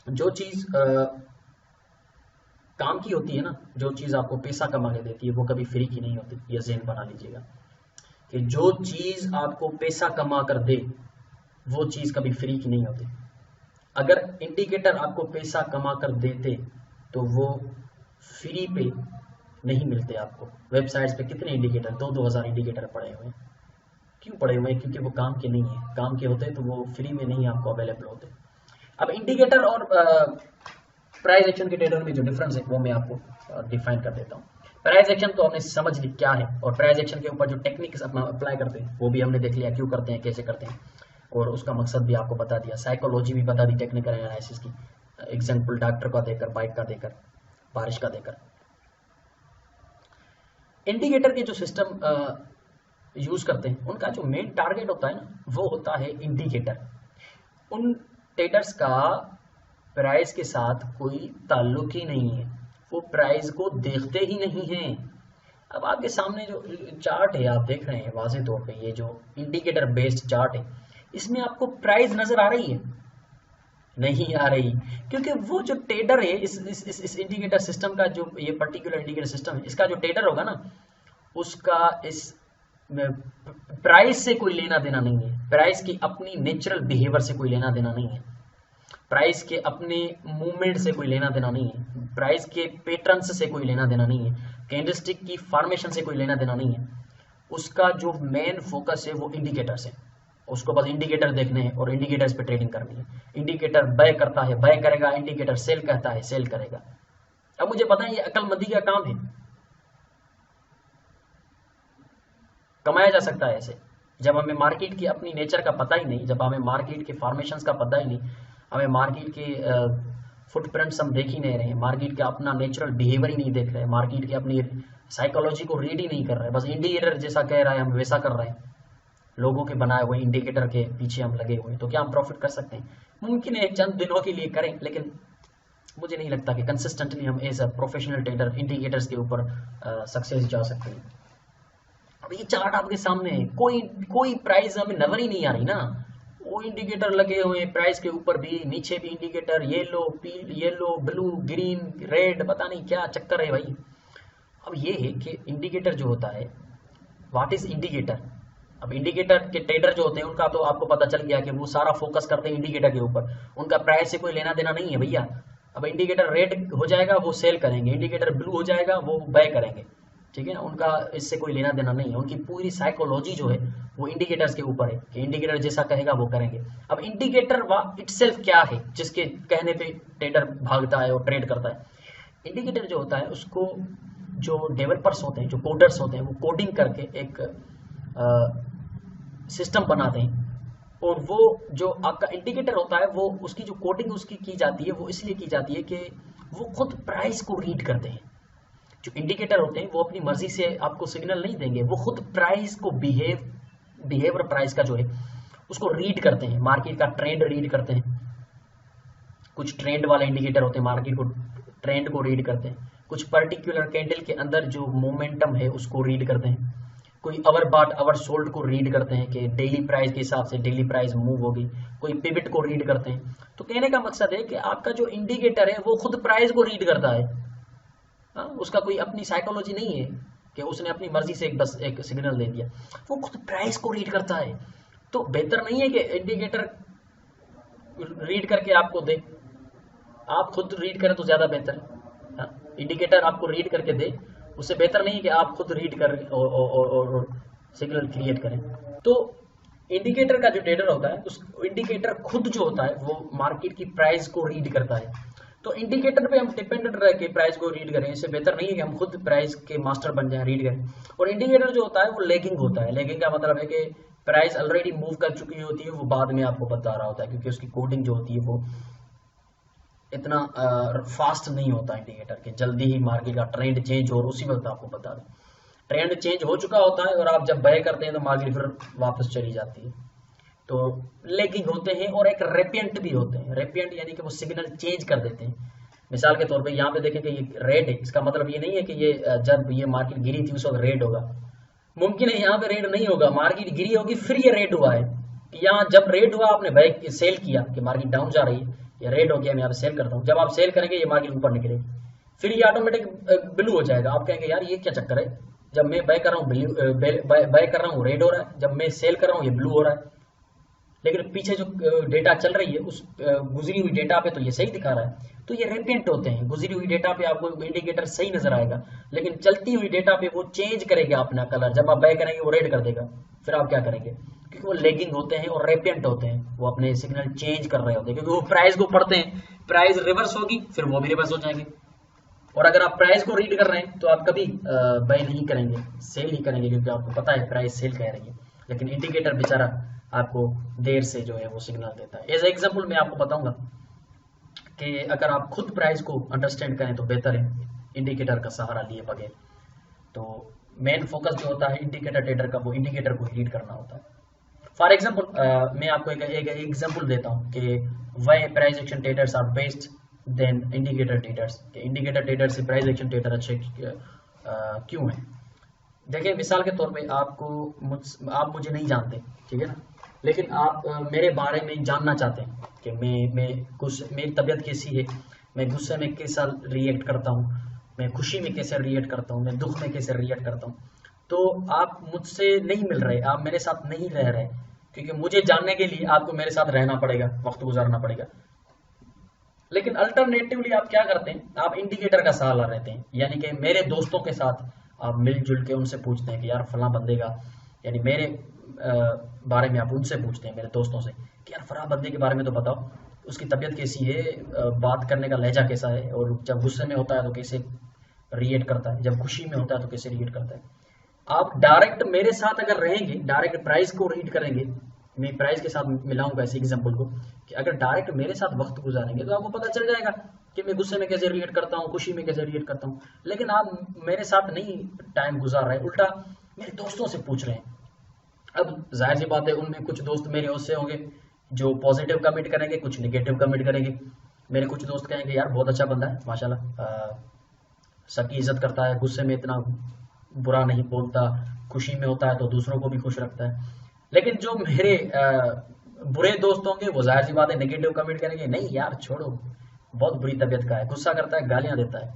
जो चीज काम की होती है ना, जो चीज आपको पैसा कमा के देती है वो कभी फ्री की नहीं होती। ये ज़हन बना लीजिएगा कि जो चीज आपको पैसा कमा कर दे वो चीज कभी फ्री की नहीं होती। अगर इंडिकेटर आपको पैसा कमा कर देते तो वो फ्री पे नहीं मिलते आपको। वेबसाइट्स पे कितने इंडिकेटर, 2-2000 इंडिकेटर पड़े हुए हैं। क्यों पड़े हुए हैं? क्योंकि वो काम के नहीं है। काम के होते तो वो फ्री में नहीं आपको अवेलेबल होते। अब इंडिकेटर और प्राइस एक्शन के ट्रेडर में जो डिफरेंस है वो मैं आपको डिफाइन कर देता हूँ। प्राइस एक्शन तो हमने समझ ली क्या है, और प्राइस एक्शन के ऊपर जो टेक्निक्स अपना अप्लाई करते हैं वो भी हमने देख लिया, क्यों करते हैं, कैसे करते हैं, और उसका मकसद भी आपको बता दिया। साइकोलॉजी भी बता दी टेक्निकल एनालिसिस की, एग्जाम्पल डॉक्टर का देकर, बाइक का देकर, बारिश का देकर। इंडिकेटर के जो सिस्टम यूज करते हैं उनका जो मेन टारगेट होता है ना, वो होता है इंडिकेटर। उन ट्रेडर्स का प्राइस के साथ कोई ताल्लुक ही नहीं है, वो प्राइस को देखते ही नहीं हैं। अब आपके सामने जो चार्ट है आप देख रहे हैं वाज़ेह तौर पे, ये जो इंडिकेटर बेस्ड चार्ट है, इसमें आपको प्राइस नजर आ रही है? नहीं आ रही, क्योंकि वो जो ट्रेडर है इस इंडिकेटर सिस्टम का, जो ये पर्टिकुलर इंडिकेटर सिस्टम है, इसका जो ट्रेडर होगा ना, उसका इस प्राइस से कोई लेना देना नहीं है। प्राइस की अपनी नेचुरल बिहेवियर से कोई लेना देना नहीं है, प्राइस के अपने मूवमेंट से कोई लेना देना नहीं है, प्राइस के पैटर्न्स से कोई लेना देना नहीं है, कैंडलस्टिक की फॉर्मेशन से कोई लेना देना नहीं है। उसका जो मेन फोकस है वो इंडिकेटर्स है। उसको बस इंडिकेटर देखने हैं और इंडिकेटर्स पे ट्रेडिंग करनी है। इंडिकेटर बाय करता है, बाय करेगा, इंडिकेटर सेल कहता है, सेल करेगा। अब मुझे पता है ये अक्लमंदी का काम है, कमाया जा सकता है ऐसे। जब हमें मार्केट की अपनी नेचर का पता ही नहीं, जब हमें मार्केट के फॉर्मेशंस का पता ही नहीं, हमें मार्केट के फुटप्रिंट्स हम देख ही नहीं रहे हैं, मार्केट का अपना नेचुरल बिहेवियर ही नहीं देख रहे हैं, मार्केट की अपनी साइकोलॉजी को रीड ही नहीं कर रहे हैं, बस इंडिकेटर जैसा कह रहा है हम वैसा कर रहे हैं, लोगों के बनाए हुए इंडिकेटर के पीछे हम लगे हुए हैं, तो क्या हम प्रॉफिट कर सकते हैं? मुमकिन है चंद दिनों के लिए करें, लेकिन मुझे नहीं लगता कि कंसिस्टेंटली हम as a professional trader indicators के ऊपर सक्सेस जा सकते हैं। अब ये चार्ट आपके सामने है, कोई प्राइस हमें नजर ही नहीं आ रही ना। वो इंडिकेटर लगे हुए हैं प्राइस के ऊपर भी, नीचे भी indicator, yellow, blue, green, red, पता नहीं क्या चक्कर है भाई। अब ये है कि इंडिकेटर जो होता है, व्हाट इज इंडिकेटर? अब इंडिकेटर के ट्रेडर जो होते हैं उनका तो आपको पता चल गया कि वो सारा फोकस करते हैं इंडिकेटर के ऊपर, उनका प्राइस से कोई लेना देना नहीं है भैया। अब इंडिकेटर रेड हो जाएगा वो सेल करेंगे, इंडिकेटर ब्लू हो जाएगा वो बाय करेंगे। ठीक है ना, उनका इससे कोई लेना देना नहीं है, उनकी पूरी साइकोलॉजी जो है वो इंडिकेटर्स के ऊपर है कि इंडिकेटर जैसा कहेगा वो करेंगे। अब इंडिकेटर इटसेल्फ क्या है जिसके कहने पे ट्रेडर भागता है और ट्रेड करता है? इंडिकेटर जो होता है उसको जो डेवलपर्स होते हैं, जो कोडर्स होते हैं, वो कोडिंग करके एक सिस्टम बनाते हैं, और वो जो आपका इंडिकेटर होता है वो उसकी जो कोडिंग उसकी की जाती है वो इसलिए की जाती है कि वो खुद प्राइस को रीड करते हैं। जो इंडिकेटर होते हैं वो अपनी मर्जी से आपको सिग्नल नहीं देंगे, वो खुद प्राइस को बिहेवियर प्राइस का जो है उसको रीड करते हैं, मार्केट का ट्रेंड रीड करते हैं। कुछ ट्रेंड वाले इंडिकेटर होते हैं, मार्केट को ट्रेंड को रीड करते हैं। कुछ पर्टिकुलर कैंडल के अंदर जो मोमेंटम है उसको रीड करते हैं। कोई अवर बाट अवर सोल्ड को रीड करते हैं कि डेली प्राइस के हिसाब से डेली प्राइस मूव होगी। कोई पिवट को रीड करते हैं। तो कहने का मकसद है कि आपका जो इंडिकेटर है वो खुद प्राइस को रीड करता है। उसका कोई अपनी साइकोलॉजी नहीं है कि उसने अपनी मर्जी से बस एक सिग्नल दे दिया, वो खुद प्राइस को रीड करता है। तो बेहतर नहीं है कि इंडिकेटर रीड करके आपको दे, आप खुद रीड करें तो ज्यादा बेहतर है। इंडिकेटर आपको रीड करके दे, उससे बेहतर नहीं है कि आप खुद रीड कर और सिग्नल क्रिएट करें। तो इंडिकेटर का जो ट्रेडर होता है उस इंडिकेटर खुद जो होता है वो मार्केट की प्राइस को रीड करता है। तो इंडिकेटर पे हम डिपेंडेंट रह के प्राइस को रीड करें, इससे बेहतर नहीं है कि हम खुद प्राइस के मास्टर बन जाएं, रीड करें। और इंडिकेटर जो होता है वो लेगिंग होता है। लेगिंग का मतलब है कि प्राइस ऑलरेडी मूव कर चुकी होती है, वो बाद में आपको बता रहा होता है, क्योंकि उसकी कोडिंग जो होती है वो इतना फास्ट नहीं होता इंडिकेटर के, जल्दी ही मार्केट का ट्रेंड चेंज हो और उसी वक्त आपको बता दें। ट्रेंड चेंज हो चुका होता है और आप जब बाय करते हैं तो मार्केट फिर वापस चली जाती है। तो लेगिंग होते हैं और एक रेपिएंट भी होते हैं। रेपिएंट यानी कि वो सिग्नल चेंज कर देते हैं। मिसाल के तौर पे यहाँ पे देखें कि ये रेड है, इसका मतलब ये नहीं है कि ये जब ये मार्केट गिरी थी उस वक्त रेड होगा। मुमकिन है यहाँ पे रेड नहीं होगा, मार्केट गिरी होगी फिर ये रेड हुआ है। यहाँ जब रेड हुआ आपने बाय सेल किया कि मार्केट डाउन जा रही है, ये रेड हो गया, मैं यहाँ पे सेल करता हूँ। जब आप सेल करेंगे ये मार्केट ऊपर निकलेगी, फिर ये ऑटोमेटिक ब्लू हो जाएगा। आप कहेंगे यार ये क्या चक्कर है, जब मैं बाय कर रहा हूँ बाय कर रहा हूँ रेड हो रहा है, जब मैं सेल कर रहा हूँ ये ब्लू हो रहा है। लेकिन पीछे जो डेटा चल रही है उस गुजरी हुई डेटा पे तो ये सही दिखा रहा है। तो ये रेपिएंट होते हैं। गुजरी हुई डेटा पे आपको इंडिकेटर सही नजर आएगा, लेकिन चलती हुई डेटा पे वो चेंज करेगा अपना कलर। जब आप बाय करेंगे वो रेड कर देगा, फिर आप क्या करेंगे? क्योंकि वो लेगिंग होते हैं और रेपिएंट होते हैं, वो अपने सिग्नल चेंज कर रहे होते हैं, क्योंकि वो प्राइस को पढ़ते हैं। प्राइस रिवर्स होगी फिर वो भी रिवर्स हो जाएंगे। और अगर आप प्राइस को रीड कर रहे हैं तो आप कभी बाय नहीं करेंगे, सेल ही करेंगे, क्योंकि आपको पता है प्राइस सेल कह रही है। लेकिन इंडिकेटर बेचारा आपको देर से जो है वो सिग्नल देता है। एज एग्जाम्पल मैं आपको बताऊंगा कि अगर आप खुद प्राइस को अंडरस्टैंड करें तो बेहतर है इंडिकेटर का सहारा लिए बगैर। तो मेन फोकस जो होता है इंडिकेटर ट्रेडर का वो इंडिकेटर को रीड करना होता है। फॉर एग्जाम्पल मैं आपको एक एग्जाम्पल देता हूँ कि why price action traders are best than indicator traders. Indicator trader से प्राइस एक्शन ट्रेडर अच्छे क्यों हैं? देखिए मिसाल के तौर पे आप मुझे नहीं जानते, ठीक है ना, लेकिन आप मेरे बारे में जानना चाहते हैं कि मेरी तबीयत कैसी है, मैं गुस्से में कैसा रिएक्ट करता हूँ, मैं खुशी में कैसे रिएक्ट करता हूँ, मैं दुख में कैसे रिएक्ट करता हूँ। तो आप मुझसे नहीं मिल रहे, आप मेरे साथ नहीं रह रहे, क्योंकि मुझे जानने के लिए आपको मेरे साथ रहना पड़ेगा, वक्त गुजारना पड़ेगा। लेकिन अल्टरनेटिवली आप क्या करते हैं, आप इंडिकेटर का सहारा लेते हैं। यानी कि मेरे दोस्तों के साथ आप मिलजुल के उनसे पूछते हैं कि यार फला बंदे का, यानी मेरे बारे में आप उनसे पूछते हैं, मेरे दोस्तों से, कि यार फला बंदे के बारे में तो बताओ, उसकी तबीयत कैसी है, बात करने का लहजा कैसा है, और जब गुस्से में होता है तो कैसे रिएक्ट करता है, जब खुशी में होता है तो कैसे रिएक्ट करता है। आप डायरेक्ट मेरे साथ अगर रहेंगे, डायरेक्ट प्राइस को रीड करेंगे, मैं प्राइस के साथ मिलाऊंगा ऐसे एग्जाम्पल को, कि अगर डायरेक्ट मेरे साथ वक्त गुजारेंगे तो आपको पता चल जाएगा कि मैं गुस्से में कैसे रिएक्ट करता हूँ, खुशी में कैसे रिएक्ट करता हूँ। लेकिन आप मेरे साथ नहीं टाइम गुजार रहे, उल्टा मेरे दोस्तों से पूछ रहे हैं। अब जाहिर सी बात है उनमें कुछ दोस्त मेरे उससे होंगे जो पॉजिटिव कमेंट करेंगे, कुछ निगेटिव कमेंट करेंगे। मेरे कुछ दोस्त कहेंगे यार बहुत अच्छा बंदा है माशाल्लाह, सबकी इज्जत करता है, गुस्से में इतना बुरा नहीं बोलता, खुशी में होता है तो दूसरों को भी खुश रखता है। लेकिन जो मेरे बुरे दोस्त होंगे वो जाहिर सी बात है नेगेटिव कमेंट करेंगे, नहीं यार छोड़ो, बहुत बुरी तबीयत का है, गुस्सा करता है, गालियां देता है,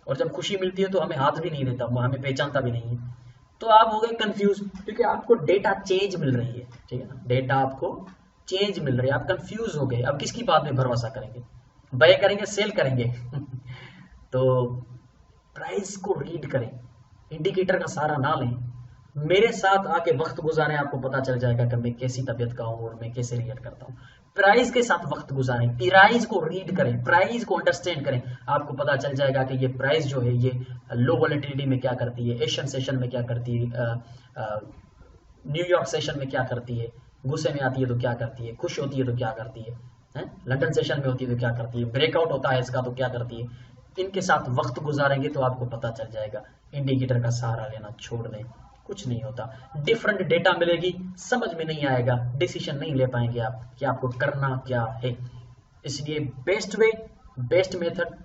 और जब खुशी मिलती है तो हमें हाथ भी नहीं देता, हमें पहचानता भी नहीं है। तो आप हो गए कंफ्यूज, क्योंकि आपको डेटा चेंज मिल रही है, ठीक है ना, डेटा आपको चेंज मिल रही है, आप कंफ्यूज हो गए। अब किसकी बात में भरोसा करेंगे, बाय करेंगे सेल करेंगे? तो प्राइस को रीड करें, इंडिकेटर का सहारा ना लें, मेरे साथ आके वक्त गुजारें, आपको पता चल जाएगा कि मैं कैसी तबीयत का हूँ और मैं कैसे रिएक्ट करता हूँ। प्राइस के साथ वक्त गुजारें, प्राइस को रीड करें, प्राइस को अंडरस्टैंड करें, आपको पता चल जाएगा कि ये प्राइस जो है ये लो वॉलेटिलिटी में क्या करती है, एशियन सेशन में क्या करती है, न्यूयॉर्क सेशन में क्या करती है, गुस्से में आती है तो क्या करती है, खुश होती है तो क्या करती है, लंदन सेशन में होती है तो क्या करती है, ब्रेकआउट होता है इसका तो क्या करती है। इनके साथ वक्त गुजारेंगे तो आपको पता चल जाएगा। इंडिकेटर का सहारा लेना छोड़ दें, कुछ नहीं होता। डिफरेंट डेटा मिलेगी, समझ में नहीं आएगा, डिसीजन नहीं ले पाएंगे आप कि आपको करना क्या है। इसलिए best way, best method,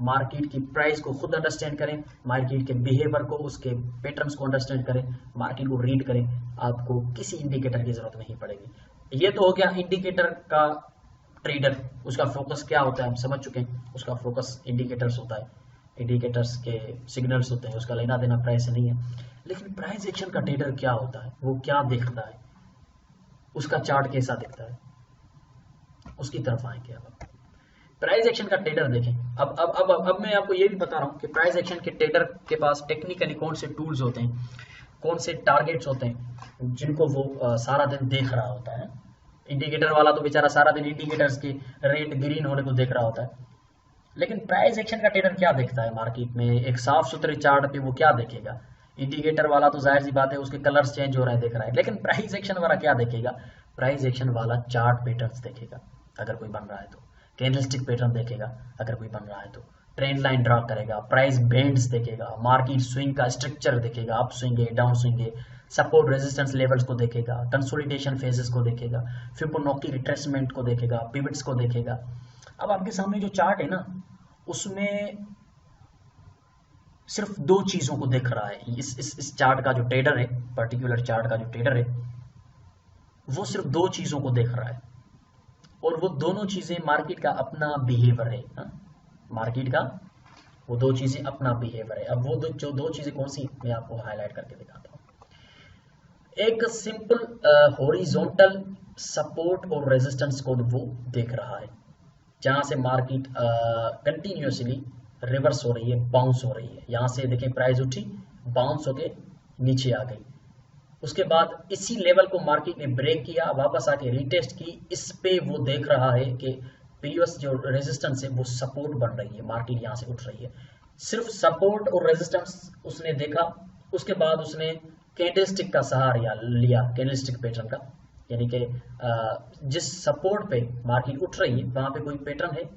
market की प्राइस को खुद अंडरस्टैंड करें, मार्केट के बिहेवियर को, उसके पैटर्न्स को अंडरस्टैंड करें, मार्केट को रीड करें, आपको किसी इंडिकेटर की जरूरत नहीं पड़ेगी। ये तो हो गया इंडिकेटर का ट्रेडर, उसका फोकस क्या होता है हम समझ चुके हैं। उसका फोकस इंडिकेटर्स होता है, इंडिकेटर्स के सिग्नल्स होते हैं, उसका लेना देना प्राइस से नहीं है। लेकिन प्राइस एक्शन का ट्रेडर क्या होता है, वो क्या देखता है, उसका चार्ट कैसा दिखता है, उसकी तरफ आएंगे अब। प्राइस एक्शन का ट्रेडर देखें। अब मैं आपको ये भी बता रहा हूँ कि प्राइस एक्शन के ट्रेडर के पास टेक्निकली कौन से टूल्स होते हैं, कौन से टारगेट्स होते हैं जिनको वो सारा दिन देख रहा होता है। इंडिकेटर वाला तो बेचारा सारा दिन इंडिकेटर्स के रेट ग्रीन होने को देख रहा होता है, लेकिन प्राइस एक्शन का ट्रेडर क्या देखता है मार्केट में, एक साफ सुथरे चार्ट पे वो क्या देखेगा। इंडिकेटर वाला तो जाहिर सी बात है उसके कलर्स चेंज हो रहे हैं देख रहा है, लेकिन प्राइस एक्शन वाला क्या देखेगा, प्राइस एक्शन वाला चार्ट पैटर्न्स देखेगा अगर कोई बन रहा है तो, कैंडलस्टिक पैटर्न देखेगा अगर कोई बन रहा है तो, ट्रेंड लाइन ड्रा करेगा, प्राइस बैंड्स देखेगा, मार्केट स्विंग का स्ट्रक्चर देखेगा, अप स्विंग है, डाउन स्विंग है, सपोर्ट रेजिस्टेंस लेवल्स को देखेगा, कंसोलिडेशन फेजेस को देखेगा, फिबोनाची रिट्रेसमेंट को देखेगा, पिवट्स को देखेगा। अब आपके सामने जो चार्ट है ना, उसमें सिर्फ दो चीजों को देख रहा है। इस चार्ट का जो ट्रेडर है, पर्टिकुलर चार्ट का जो ट्रेडर है, वो सिर्फ दो चीजों को देख रहा है, और वो दोनों चीजें मार्केट का अपना बिहेवियर है। मार्केट का वो दो चीजें अपना बिहेवियर है। अब वो जो दो चीजें कौन सी, मैं आपको हाईलाइट करके दिखाता हूं। एक सिंपल हॉरिजॉन्टल सपोर्ट और रेजिस्टेंस को वो देख रहा है, जहां से मार्केट कंटिन्यूसली रिवर्स हो रही है, बाउंस हो रही है। यहां से देखें प्राइस उठी, बाउंस होके नीचे आ गई, उसके बाद इसी लेवल को मार्केट ने ब्रेक किया, वापस आके रीटेस्ट की। इस पे वो देख रहा है कि प्रीवियस जो रेजिस्टेंस है वो सपोर्ट बन रही है, मार्केट यहाँ से उठ रही है। सिर्फ सपोर्ट और रेजिस्टेंस उसने देखा, उसके बाद उसने कैंडलस्टिक का सहारा लिया, कैंडलस्टिक पैटर्न का, यानी कि जिस सपोर्ट पे मार्केट उठ रही है वहां पे कोई पैटर्न है।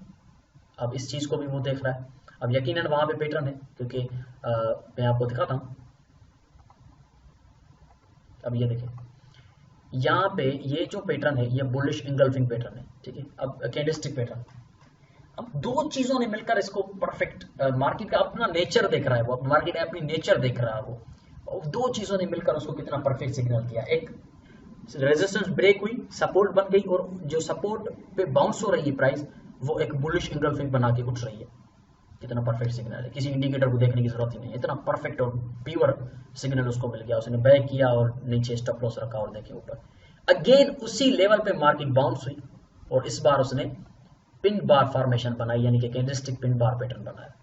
अब इस चीज को भी वो देख रहा है। अब यकीनन वहां पे पैटर्न है, क्योंकि मैं आपको दिखाता हूं। अब ये देखें, यहाँ पे ये जो पैटर्न है ये बुलिश इंगल्फिंग पैटर्न है, ठीक है। अब कैंडलस्टिक पैटर्न, अब दो चीजों ने मिलकर इसको परफेक्ट, मार्केट का अपना नेचर देख रहा है वो, मार्केट अपनी नेचर देख रहा है वो, और दो चीजों ने मिलकर उसको कितना परफेक्ट सिग्नल किया। एक रेजिस्टेंस ब्रेक हुई, सपोर्ट बन गई, और जो सपोर्ट पे बाउंस हो रही है प्राइस, वो एक बुलिश इंगल्फिंग बना के उठ रही है। कितना परफेक्ट सिग्नल है, किसी इंडिकेटर को देखने की जरूरत ही नहीं, इतना परफेक्ट और प्योर सिग्नल उसको मिल गया। उसने बैक किया और नीचे स्टॉप लॉस रखा और देखे ऊपर, अगेन उसी लेवल पे मार्केट बाउंस हुई, और इस बार उसने पिन बार फॉर्मेशन बनाई, यानी कि कैंडलस्टिक पिन बार पैटर्न बनाया।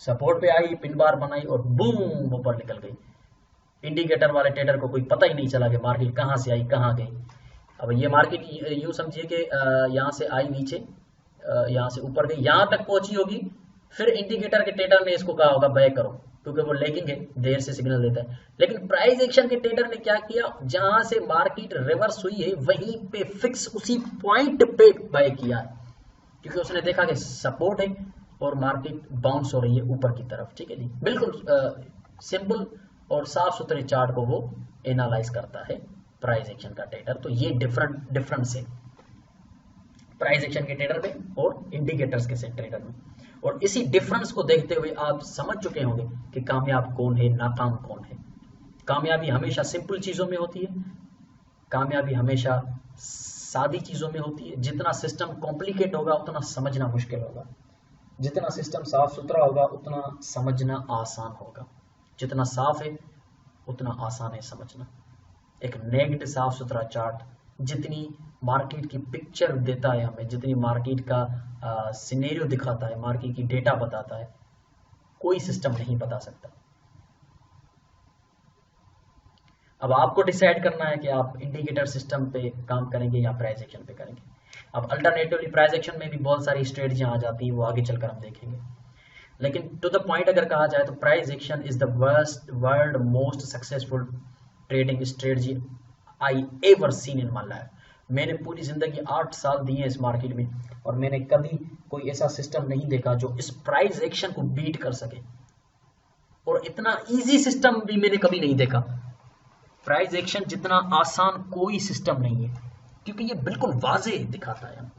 सपोर्ट पे आई, पिन बार बनाई, और बूम ऊपर निकल गई। इंडिकेटर वाले ट्रेडर को कोई पता ही नहीं चला कि मार्केट कहाँ से आई कहाँ गई। अब ये मार्केट यूं समझिए कि यहाँ से आई नीचे, यहाँ से ऊपर गई, यहाँ तक पहुंची होगी, फिर इंडिकेटर के ट्रेडर ने इसको कहा होगा बैक करो, क्योंकि वो लेगिंग है, देर से सिग्नल देता है। लेकिन प्राइस एक्शन के ट्रेडर ने क्या किया, जहां से मार्केट रिवर्स हुई है वहीं पे फिक्स उसी पॉइंट पे बाय किया है, क्योंकि उसने देखा कि सपोर्ट है और मार्केट बाउंस हो रही है ऊपर की तरफ, ठीक है जी। बिल्कुल सिंपल और साफ सुथरे चार्ट को वो एनालाइज करता है प्राइस एक्शन का ट्रेडर। तो ये डिफरेंस है प्राइस एक्शन के ट्रेडर में और इंडिकेटर्स के ट्रेडर में। और इसी डिफरेंस को देखते हुए आप समझ चुके होंगे कि कामयाब कौन है, नाकाम कौन है। कामयाबी हमेशा सिंपल चीजों में होती है, कामयाबी हमेशा सादी चीजों में होती है। जितना सिस्टम कॉम्प्लिकेट होगा उतना समझना मुश्किल होगा, जितना सिस्टम साफ सुथरा होगा उतना समझना आसान होगा। जितना साफ है उतना आसान है समझना। एक नेक्ड साफ सुथरा चार्ट जितनी मार्केट की पिक्चर देता है हमें, जितनी मार्केट का सिनेरियो दिखाता है, मार्केट की डेटा बताता है, कोई सिस्टम नहीं बता सकता। अब आपको डिसाइड करना है कि आप इंडिकेटर सिस्टम पे काम करेंगे या प्राइस एक्शन पे करेंगे। अब अल्टरनेटिवली प्राइस एक्शन में भी बहुत सारी स्ट्रेटजियां आ जाती है, वो आगे चलकर हम देखेंगे। लेकिन टू द पॉइंट अगर कहा जाए तो price action is the world most successful trading strategy I ever seen in my life. मैंने पूरी जिंदगी 8 साल दिए हैं इस मार्केट में, और मैंने कभी कोई ऐसा सिस्टम नहीं देखा जो इस प्राइस एक्शन को बीट कर सके, और इतना इजी सिस्टम भी मैंने कभी नहीं देखा। प्राइस एक्शन जितना आसान कोई सिस्टम नहीं है, क्योंकि ये बिल्कुल वाजे दिखाता है।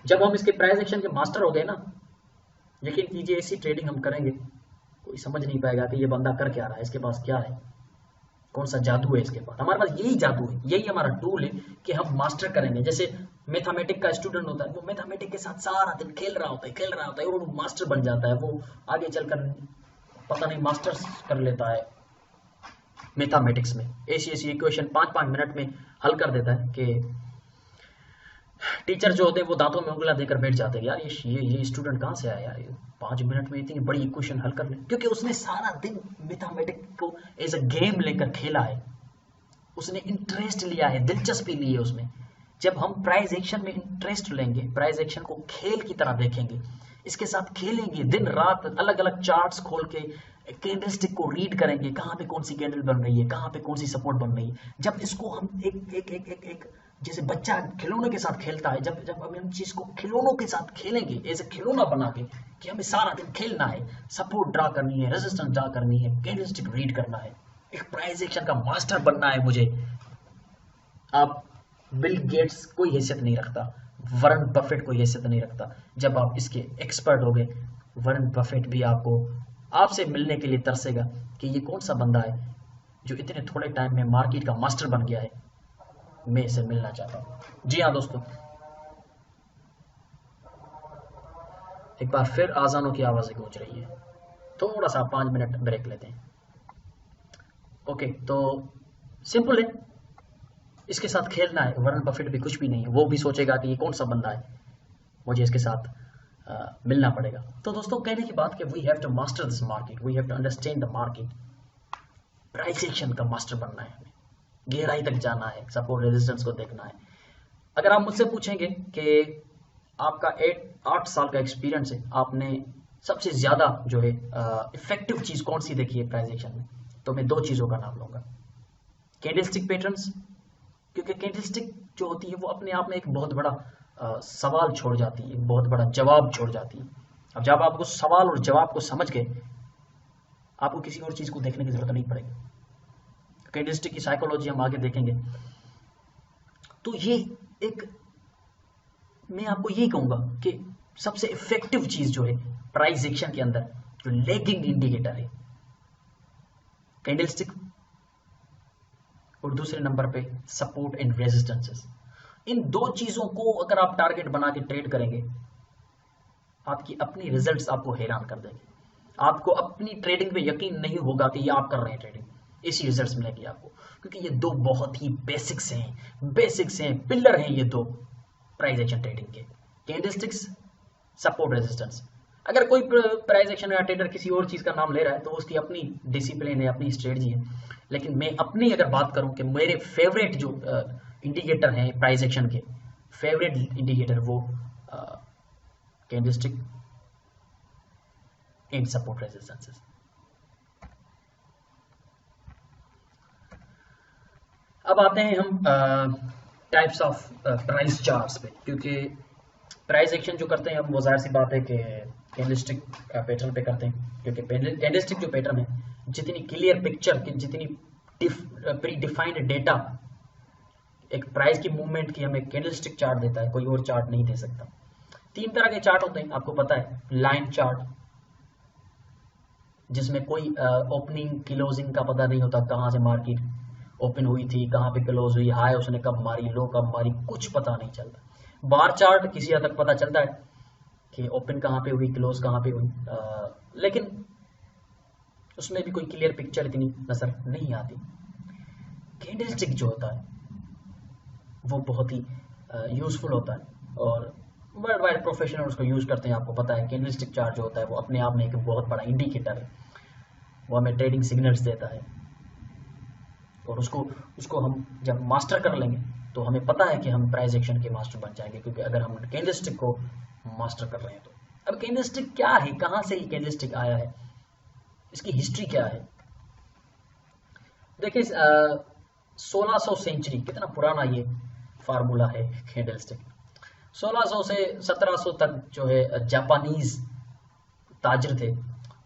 जब हम इसके प्राइस एक्शन के मास्टर हो गए ना, यकीन कीजिए ऐसी ट्रेडिंग हम करेंगे कोई समझ नहीं पाएगा कि ये बंदा कर क्या रहा है, इसके पास क्या है, कौन सा जादू है इसके पास। हमारे पास यही जादू है, यही हमारा टूल है कि हम मास्टर करेंगे। जैसे मैथमेटिक का स्टूडेंट होता है, वो मैथमेटिक के साथ सारा दिन खेल रहा होता है और वो मास्टर बन जाता है। वो आगे चलकर पता नहीं मास्टर्स कर लेता है मैथमेटिक्स में, ऐसी इक्वेशन 5-5 मिनट में हल कर देता है कि टीचर जो होते हैं वो दांतों में उंगलियां देकर बैठ जाते हैं, यार ये स्टूडेंट कहाँ से आया यार, ये 5 मिनट में इतनी बड़ी इक्वेशन हल कर ले, क्योंकि उसने सारा दिन मैथमेटिक्स को एज अ गेम लेकर खेला है, उसने इंटरेस्ट लिया है, दिलचस्पी ली है उसमें। जब हम प्राइस एक्शन में इंटरेस्ट लेंगे, प्राइस एक्शन को खेल की तरह देखेंगे, इसके साथ खेलेंगे, दिन रात अलग अलग चार्ट्स खोल के कैंडलस्टिक को रीड करेंगे, कहाँ पे कौन सी कैंडल बन रही है, कहाँ पे कौन सी सपोर्ट बन रही है। जब इसको हम एक जैसे बच्चा खिलौने के साथ खेलता है, जब हम इन चीज को खिलौनों के साथ खेलेंगे, ऐसे खिलौना बना के कि हमें सारा दिन खेलना है, सपोर्ट ड्रा करनी है, रेजिस्टेंस ड्रा करनी है, कैंडलस्टिक रीड करना है, एक प्राइस एक्शन का मास्टर बनना है मुझे। आप बिल गेट्स कोई हैसियत नहीं रखता, वॉरेन बफेट कोई हैसियत नहीं रखता। जब आप इसके एक्सपर्ट हो गए, वॉरेन बफेट भी आपसे मिलने के लिए तरसेगा कि ये कौन सा बंदा है जो इतने थोड़े टाइम में मार्केट का मास्टर बन गया है, मैं इसे मिलना चाहता हूं। जी हाँ दोस्तों, एक बार फिर आजानों की आवाजें गूंज रही है, थोड़ा सा 5 मिनट ब्रेक लेते हैं। ओके, तो सिंपल है, इसके साथ खेलना है। वॉरेन बफेट भी कुछ भी नहीं है, वो भी सोचेगा कि ये कौन सा बंदा है, मुझे इसके साथ मिलना पड़ेगा। तो दोस्तों, कहने की बात कि we have to master this market, we have to understand the market. Price action का मास्टर बनना है हमें, गहराई तक जाना है, सपोर्ट रेजिस्टेंस को देखना है। अगर आप मुझसे पूछेंगे कि आपका 8 साल का एक्सपीरियंस है, आपने सबसे ज्यादा जो है इफेक्टिव चीज कौन सी देखी है प्राइस एक्शन में, तो मैं 2 चीजों का नाम लूंगा। कैंडलस्टिक पैटर्न्स, क्योंकि कैंडलस्टिक जो होती है वो अपने आप में एक बहुत बड़ा सवाल छोड़ जाती है, बहुत बड़ा जवाब छोड़ जाती है। अब जब आप उस सवाल और जवाब को समझ गए, आपको किसी और चीज को देखने की जरूरत नहीं पड़ेगी। कैंडलस्टिक की साइकोलॉजी हम आगे देखेंगे। तो ये एक, मैं आपको यही कहूंगा कि सबसे इफेक्टिव चीज जो है प्राइस एक्शन के अंदर, जो लैगिंग इंडिकेटर है, कैंडलस्टिक, और दूसरे नंबर पे सपोर्ट एंड रेजिस्टेंसेस। इन 2 चीजों को अगर आप टारगेट बना के ट्रेड करेंगे, आपकी अपनी रिजल्ट्स आपको हैरान कर देंगे। आपको अपनी ट्रेडिंग पे यकीन नहीं होगा कि ये आप कर रहे हैं ट्रेडिंग, इसी रिजल्ट्स मिलेंगे आपको, क्योंकि ये 2 बहुत ही बेसिक्स हैं, पिलर हैं ये 2 प्राइस एक्शन ट्रेडिंग के, कैंडलस्टिक्स, सपोर्ट रेजिस्टेंस। अगर कोई प्राइस एक्शन या ट्रेडर किसी और चीज का नाम ले रहा है तो उसकी अपनी डिसिप्लिन है, अपनी स्ट्रेटजी है, लेकिन मैं अपनी अगर बात करूं कि मेरे फेवरेट जो इंडिकेटर हैं प्राइस एक्शन के, फेवरेट इंडिकेटर वो कैंडलस्टिक एंड सपोर्ट रेजिस्टेंसेस। अब आते हैं हम टाइप्स ऑफ प्राइस चार्ट्स पे, क्योंकि प्राइस एक्शन जो करते हैं हम, वो जाहिर सी बात है कि कैंडलस्टिक पैटर्न पे करते हैं, क्योंकि कैंडलस्टिक जो पैटर्न है, जितनी क्लियर पिक्चर, जितनी प्री डिफाइंड डेटा एक प्राइस की मूवमेंट की हमें कैंडलस्टिक चार्ट देता है, कोई और चार्ट नहीं दे सकता। 3 तरह के चार्ट होते हैं, आपको पता है। लाइन चार्ट, जिसमें कोई ओपनिंग क्लोजिंग का पता नहीं होता, कहाँ से मार्केट ओपन हुई थी, कहाँ पे क्लोज हुई, हाई उसने कब मारी, लो कब मारी, कुछ पता नहीं चलता। बार चार्ट किसी हद तक पता चलता है कि ओपन कहाँ पे हुई, क्लोज कहाँ पे हुई, लेकिन उसमें भी कोई क्लियर पिक्चर इतनी नजर नहीं आती। कैंडलस्टिक जो होता है वो बहुत ही यूजफुल होता है, और वर्ल्ड वाइड प्रोफेशनल उसको यूज करते हैं। आपको पता है कैंडलस्टिक चार्ट जो होता है वो अपने आप में एक बहुत बड़ा इंडिकेटर है, वो हमें ट्रेडिंग सिग्नल्स देता है। और उसको उसको हम जब मास्टर कर लेंगे तो हमें पता है कि हम प्राइस एक्शन के मास्टर बन जाएंगे, क्योंकि अगर हम कैंडलस्टिक को मास्टर कर रहे हैं तो। अब कैंडलस्टिक क्या है, कहाँ से ये कैंडलस्टिक आया है, इसकी हिस्ट्री क्या है? देखिए 1600 सेंचुरी, कितना पुराना ये फार्मूला है कैंडलस्टिक। 1600 से 1700 तक जो है जापानीज ताजर थे,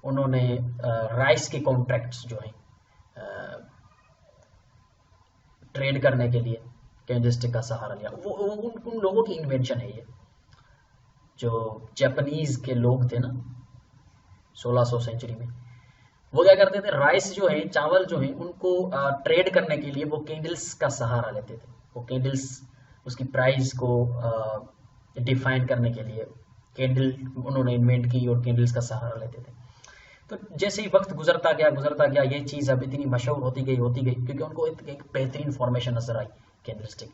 उन्होंने राइस के कॉन्ट्रैक्ट्स जो है ट्रेड करने के लिए कैंडलस्टिक का सहारा लिया। वो उन लोगों की इन्वेंशन है ये, जो जापानीज के लोग थे ना 1600 सेंचुरी में। वो क्या करते थे, राइस जो है, चावल जो है, उनको ट्रेड करने के लिए वो कैंडल्स का सहारा लेते थे। वो कैंडल्स, उसकी प्राइस को डिफाइन करने के लिए कैंडल उन्होंने इन्वेंट की और कैंडल्स का सहारा लेते थे। तो जैसे ही वक्त गुजरता गया ये चीज़ अब इतनी मशहूर होती गई क्योंकि उनको एक बेहतरीन फॉर्मेशन नजर आई कैंडलस्टिक।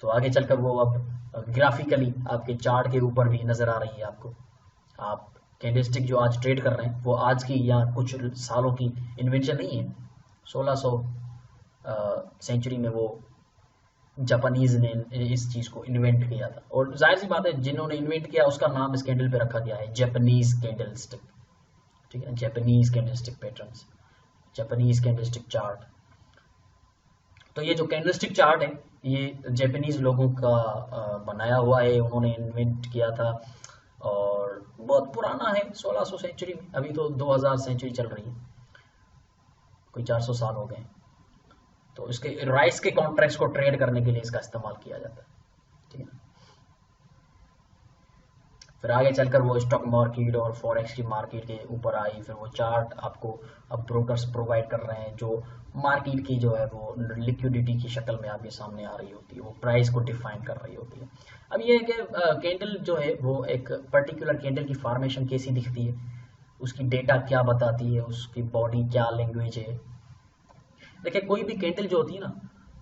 तो आगे चलकर वो अब ग्राफिकली आपके चार्ट के ऊपर भी नजर आ रही है आपको। आप कैंडलस्टिक जो आज ट्रेड कर रहे हैं वो आज की या कुछ सालों की इन्वेंशन नहीं है। 1600 सेंचुरी में वो जापानीज ने इस चीज़ को इन्वेंट किया था, और जाहिर सी बात है जिन्होंने इन्वेंट किया उसका नाम इस कैंडल पे रखा गया है, जापानीज कैंडलस्टिक। ठीक है, Japanese candlestick patterns, Japanese candlestick chart. तो ये जो कैंडलस्टिक चार्ट है ये जापानीज लोगों का बनाया हुआ है, उन्होंने इन्वेंट किया था और बहुत पुराना है 1600 सेंचुरी में। अभी तो 2000 सेंचुरी चल रही है, कोई 400 साल हो गए। तो इसके राइस के कॉन्ट्रैक्ट्स को ट्रेड करने के लिए इसका इस्तेमाल किया जाता है। ठीक है, फिर आगे चलकर वो स्टॉक मार्केट और फॉरेक्स की मार्केट के ऊपर आई। फिर वो चार्ट आपको अब ब्रोकर्स प्रोवाइड कर रहे हैं, जो मार्केट की जो है वो लिक्विडिटी की शक्ल में आपके सामने आ रही होती है, वो प्राइस को डिफाइन कर रही होती है। अब ये है कि कैंडल जो है वो एक पर्टिकुलर कैंडल की फॉर्मेशन कैसी दिखती है, उसकी डेटा क्या बताती है, उसकी बॉडी क्या लैंग्वेज है। देखिए कोई भी कैंडल जो होती है ना,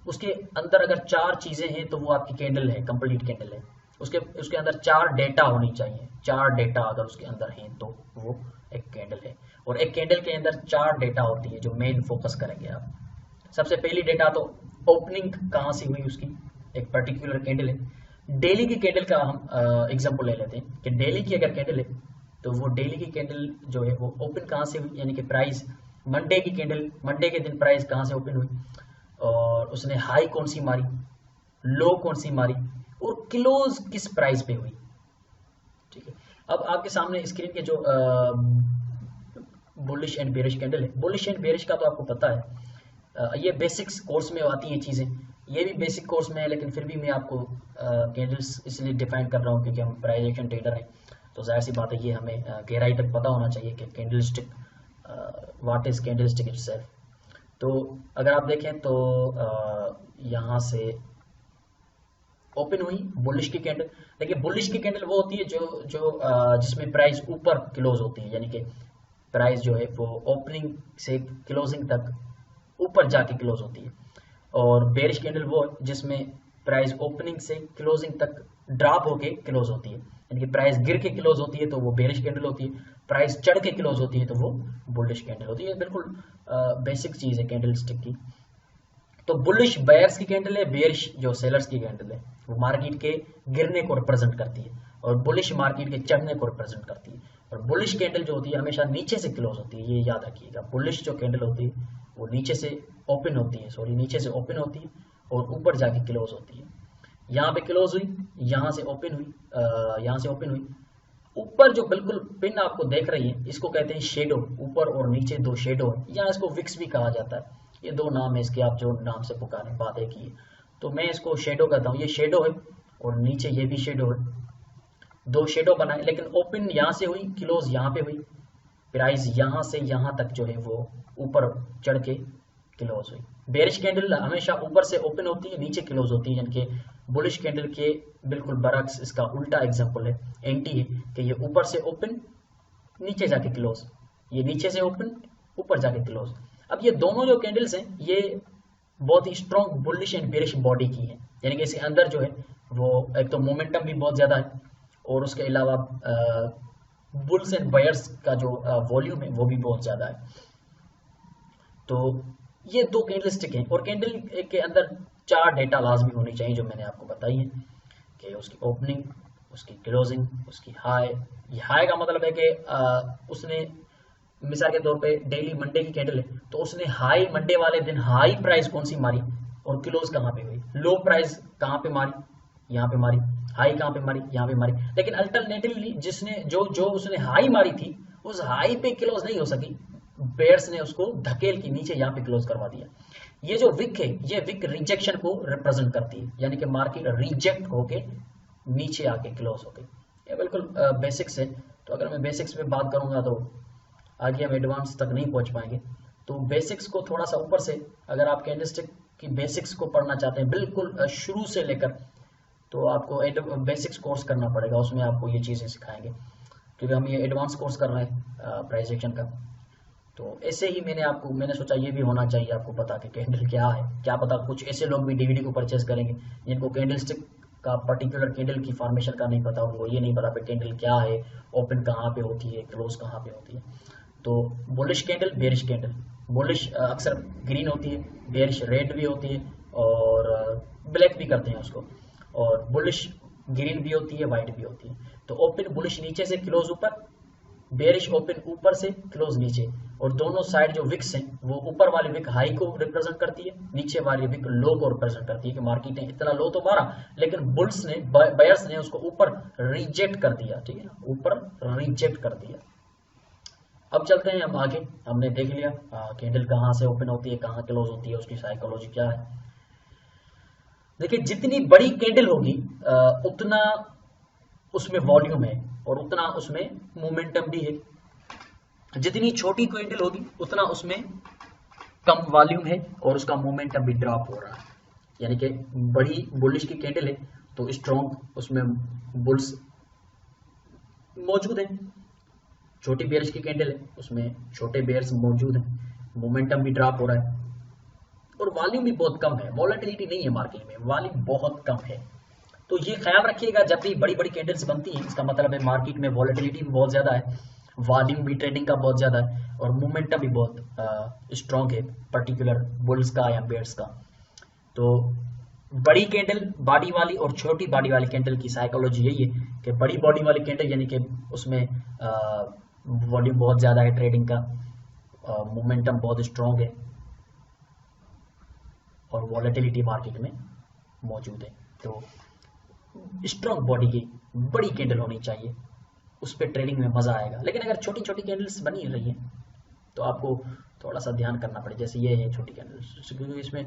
उसके अंदर अगर 4 चीजें हैं तो वो आपकी कैंडल है, कंप्लीट कैंडल है। उसके अंदर 4 डेटा होनी चाहिए, 4 डेटा अगर उसके अंदर हैं तो वो एक कैंडल है। और एक कैंडल के अंदर 4 डेटा होती है जो मेन फोकस करेंगे आप। सबसे पहली डेटा तो ओपनिंग कहाँ से हुई उसकी, एक पर्टिकुलर कैंडल है। डेली की कैंडल का हम एग्जांपल ले लेते हैं कि डेली की अगर कैंडल है तो वो डेली की कैंडल जो है वो ओपन कहाँ से हुई, यानी कि प्राइस मंडे की कैंडल, मंडे के दिन प्राइस कहाँ से ओपन हुई और उसने हाई कौन सी मारी, लो कौन सी मारी और क्लोज किस प्राइस पे हुई। ठीक है, अब आपके सामने स्क्रीन के जो बुलिश एंड बेरिश कैंडल है, बुलिश एंड बेरिश का तो आपको पता है, ये बेसिक्स कोर्स में आती हैं चीज़ें, ये भी बेसिक कोर्स में है, लेकिन फिर भी मैं आपको कैंडल्स इसलिए डिफाइन कर रहा हूँ क्योंकि हम प्राइस एक्शन ट्रेडर हैं, तो जाहिर सी बात है ये हमें गहराई तक पता होना चाहिए कि candlestick what is candlestick itself. तो अगर आप देखें तो यहाँ से ओपन हुई बुलिश की कैंडल। देखिए बुलिश की कैंडल वो होती है जो जिसमें प्राइस ऊपर क्लोज होती है, यानी कि प्राइस जो है वो ओपनिंग से क्लोजिंग तक ऊपर जाके क्लोज होती है। और बेरिश कैंडल वो जिसमें प्राइस ओपनिंग से क्लोजिंग तक ड्रॉप होके क्लोज होती है, यानी कि प्राइस गिर के क्लोज होती है तो वो बेरिश कैंडल होती है, प्राइस चढ़ के क्लोज होती है तो वो बुलिश कैंडल होती है। बिल्कुल बेसिक चीज़ है कैंडलस्टिक की। तो बुलिश बायर्स की कैंडल है, बेरिश जो सेलर्स की कैंडल है वो मार्केट के गिरने को रिप्रेजेंट करती है और बुलिश मार्केट के चढ़ने को रिप्रेजेंट करती है। और बुलिश कैंडल जो होती है हमेशा नीचे से क्लोज होती है, ये याद रखिएगा। बुलिश जो कैंडल होती है वो नीचे से ओपन होती है, नीचे से ओपन होती है और ऊपर जाके क्लोज होती है। यहाँ पे क्लोज हुई, यहाँ से ओपन हुई, यहाँ से ओपन हुई। ऊपर जो बिल्कुल पिन आपको देख रही है इसको कहते हैं शेडो, ऊपर और नीचे 2 शेडो है, या इसको विक्स भी कहा जाता है। ये 2 नाम है इसके, आप जो नाम से पुकारें, बात एक ही है। तो मैं इसको शेडो कहता हूँ, ये शेडो है और नीचे ये भी शेडो है, 2 शेडो बनाए, लेकिन ओपन यहाँ से हुई, क्लोज यहाँ पे हुई, प्राइस यहाँ से यहाँ तक जो है वो ऊपर चढ़ के क्लोज हुई। बेरिश कैंडल हमेशा ऊपर से ओपन होती है, नीचे क्लोज होती है, यानी कि बुलिश कैंडल के बिल्कुल बरक्स इसका उल्टा एग्जांपल है, एंटी है, कि ये ऊपर से ओपन नीचे जाके क्लोज, ये नीचे से ओपन ऊपर जाके क्लोज। अब ये दोनों जो कैंडल्स हैं ये बहुत ही strong bullish and bearish body की है, यानी कि इसके अंदर जो है वो एक तो मोमेंटम भी बहुत ज़्यादा है और उसके अलावा बुल्स एंड बायर्स का जो वॉल्यूम है वो भी बहुत ज़्यादा है। तो ये दो कैंडल स्टिक हैं और कैंडल के अंदर 4 डेटा लाजमी होनी चाहिए जो मैंने आपको बताई है कि उसकी ओपनिंग, उसकी क्लोजिंग, उसकी हाई। ये हाई का मतलब है कि उसने मिसाल के तौर पे डेली मंडे की कैंडल है तो उसने हाई मंडे वाले दिन हाई प्राइस कौन सी मारी और क्लोज कहाँ पे हुई, लो प्राइस कहाँ पे मारी, यहाँ पे मारी, हाई कहाँ पे मारी, यहाँ पे मारी। लेकिन अल्टरनेटिवली जिसने जो जो उसने हाई मारी थी उस हाई पे क्लोज नहीं हो सकी, बेयर्स ने उसको धकेल के नीचे यहाँ पे क्लोज करवा दिया। ये जो विक है ये विक रिजेक्शन को रिप्रेजेंट करती है, यानी कि मार्केट रिजेक्ट होके नीचे आके क्लोज हो गई। ये बिल्कुल बेसिक्स है। तो अगर मैं बेसिक्स पे बात करूंगा तो आगे हम एडवांस तक नहीं पहुंच पाएंगे। तो बेसिक्स को थोड़ा सा ऊपर से अगर आप कैंडलस्टिक की बेसिक्स को पढ़ना चाहते हैं बिल्कुल शुरू से लेकर, तो आपको बेसिक्स कोर्स करना पड़ेगा, उसमें आपको ये चीज़ें सिखाएंगे क्योंकि हम ये एडवांस कोर्स कर रहे हैं प्राइस एक्शन का। तो ऐसे ही मैंने सोचा ये भी होना चाहिए आपको पता कि कैंडल क्या है। क्या पता कुछ ऐसे लोग भी डीवीडी को परचेज करेंगे जिनको कैंडलस्टिक का पर्टिकुलर कैंडल की फॉर्मेशन का नहीं पता, उनको ये नहीं पता कि कैंडल क्या है, ओपन कहाँ पे होती है, क्लोज कहाँ पे होती है। तो bullish candle, bearish candle, bullish अक्सर ग्रीन होती है, बेरिश रेड भी होती है और ब्लैक भी करते हैं उसको, और बुलिश ग्रीन भी होती है, वाइट भी होती है। तो ओपन बुलिश नीचे से क्लोज ऊपर, बेरिश ओपन ऊपर से क्लोज नीचे, और दोनों साइड जो विक्स हैं वो ऊपर वाली विक हाई को रिप्रेजेंट करती है, नीचे वाली विक लो को रिप्रेजेंट करती है कि मार्केट ने इतना लो तो मारा लेकिन बुल्स ने बायर्स ने उसको ऊपर रिजेक्ट कर दिया, ठीक है ना, ऊपर रिजेक्ट कर दिया। अब चलते हैं हम आगे। हमने देख लिया कैंडल कहाँ से ओपन होती है, कहाँ क्लोज होती है, उसकी साइकोलॉजी क्या है। देखिए जितनी बड़ी कैंडल होगी उतना उसमें वॉल्यूम है और उतना उसमें मोमेंटम भी है। जितनी छोटी कैंडल होगी उतना उसमें कम वॉल्यूम है और उसका मोमेंटम भी ड्रॉप हो रहा है। यानी कि बड़ी बुलिश की कैंडल है तो स्ट्रॉन्ग उसमें बुल्स मौजूद है, छोटी बेयर्स की कैंडल है उसमें छोटे बेयर्स मौजूद हैं, मोमेंटम भी ड्रॉप हो रहा है और वॉल्यूम भी बहुत कम है, वॉलेटिलिटी नहीं है मार्केट में, वॉल्यूम बहुत कम है। तो ये ख्याल रखिएगा जब भी बड़ी बड़ी कैंडल्स बनती हैं इसका मतलब है मार्केट में वॉलेटिलिटी भी बहुत ज़्यादा है, वॉल्यूम भी ट्रेडिंग का बहुत ज़्यादा है और मोमेंटम भी बहुत स्ट्रॉन्ग है पर्टिकुलर बुल्स का या बेयर्स का। तो बड़ी कैंडल बॉडी वाली और छोटी बॉडी वाली कैंडल की साइकोलॉजी यही है कि बड़ी बॉडी वाली कैंडल यानी कि उसमें वॉल्यूम बहुत ज़्यादा है ट्रेडिंग का, मोमेंटम बहुत स्ट्रॉन्ग है और वॉलेटिलिटी मार्केट में मौजूद है। तो स्ट्रॉन्ग बॉडी की बड़ी कैंडल होनी चाहिए, उस पर ट्रेडिंग में मज़ा आएगा। लेकिन अगर छोटी छोटी कैंडल्स बनी रही है तो आपको थोड़ा सा ध्यान करना पड़े, जैसे ये है छोटी कैंडल्स क्योंकि इसमें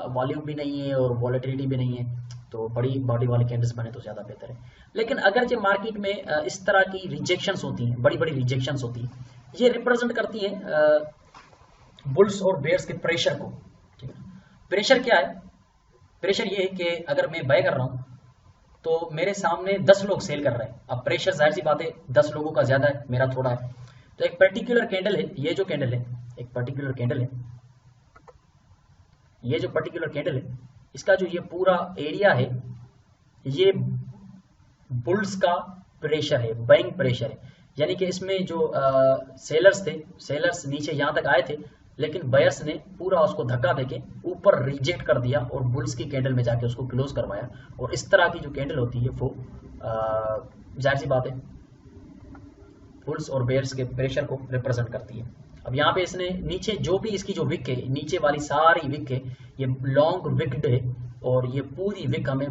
वॉल्यूम भी नहीं है और वॉलेटिलिटी भी नहीं है, तो बड़ी बॉडी वाली कैंडल्स बने तो ज़्यादा बेहतर है। लेकिन अगर जो मार्केट में इस तरह की रिजेक्शंस होती हैं, बड़ी बड़ी रिजेक्शंस होती हैं, ये रिप्रेजेंट करती हैं बुल्स और बेयर्स के प्रेशर को, ठीक है। प्रेशर क्या है? प्रेशर ये है कि अगर मैं बाय कर रहा हूँ तो मेरे सामने 10 लोग सेल कर रहे हैं, अब प्रेशर जाहिर सी बात है 10 लोगों का ज़्यादा है, मेरा थोड़ा है। तो एक पर्टिकुलर कैंडल है, ये जो कैंडल है एक पर्टिकुलर कैंडल है, ये जो पर्टिकुलर कैंडल है इसका जो ये पूरा एरिया है ये बुल्स का प्रेशर है, बाइंग प्रेशर है। यानी कि इसमें जो सेलर्स थे, सेलर्स नीचे यहाँ तक आए थे लेकिन बायर्स ने पूरा उसको धक्का देके ऊपर रिजेक्ट कर दिया और बुल्स की कैंडल में जाके उसको क्लोज करवाया। और इस तरह की जो कैंडल होती है वो जाहिर सी बात है बुल्स और बेयर्स के प्रेशर को रिप्रेजेंट करती है। अब यहाँ पे इसने नीचे जो भी इसकी जो विक है, नीचे वाली सारी विक है ये लॉन्ग विक्ड है और ये पूरी विक हमें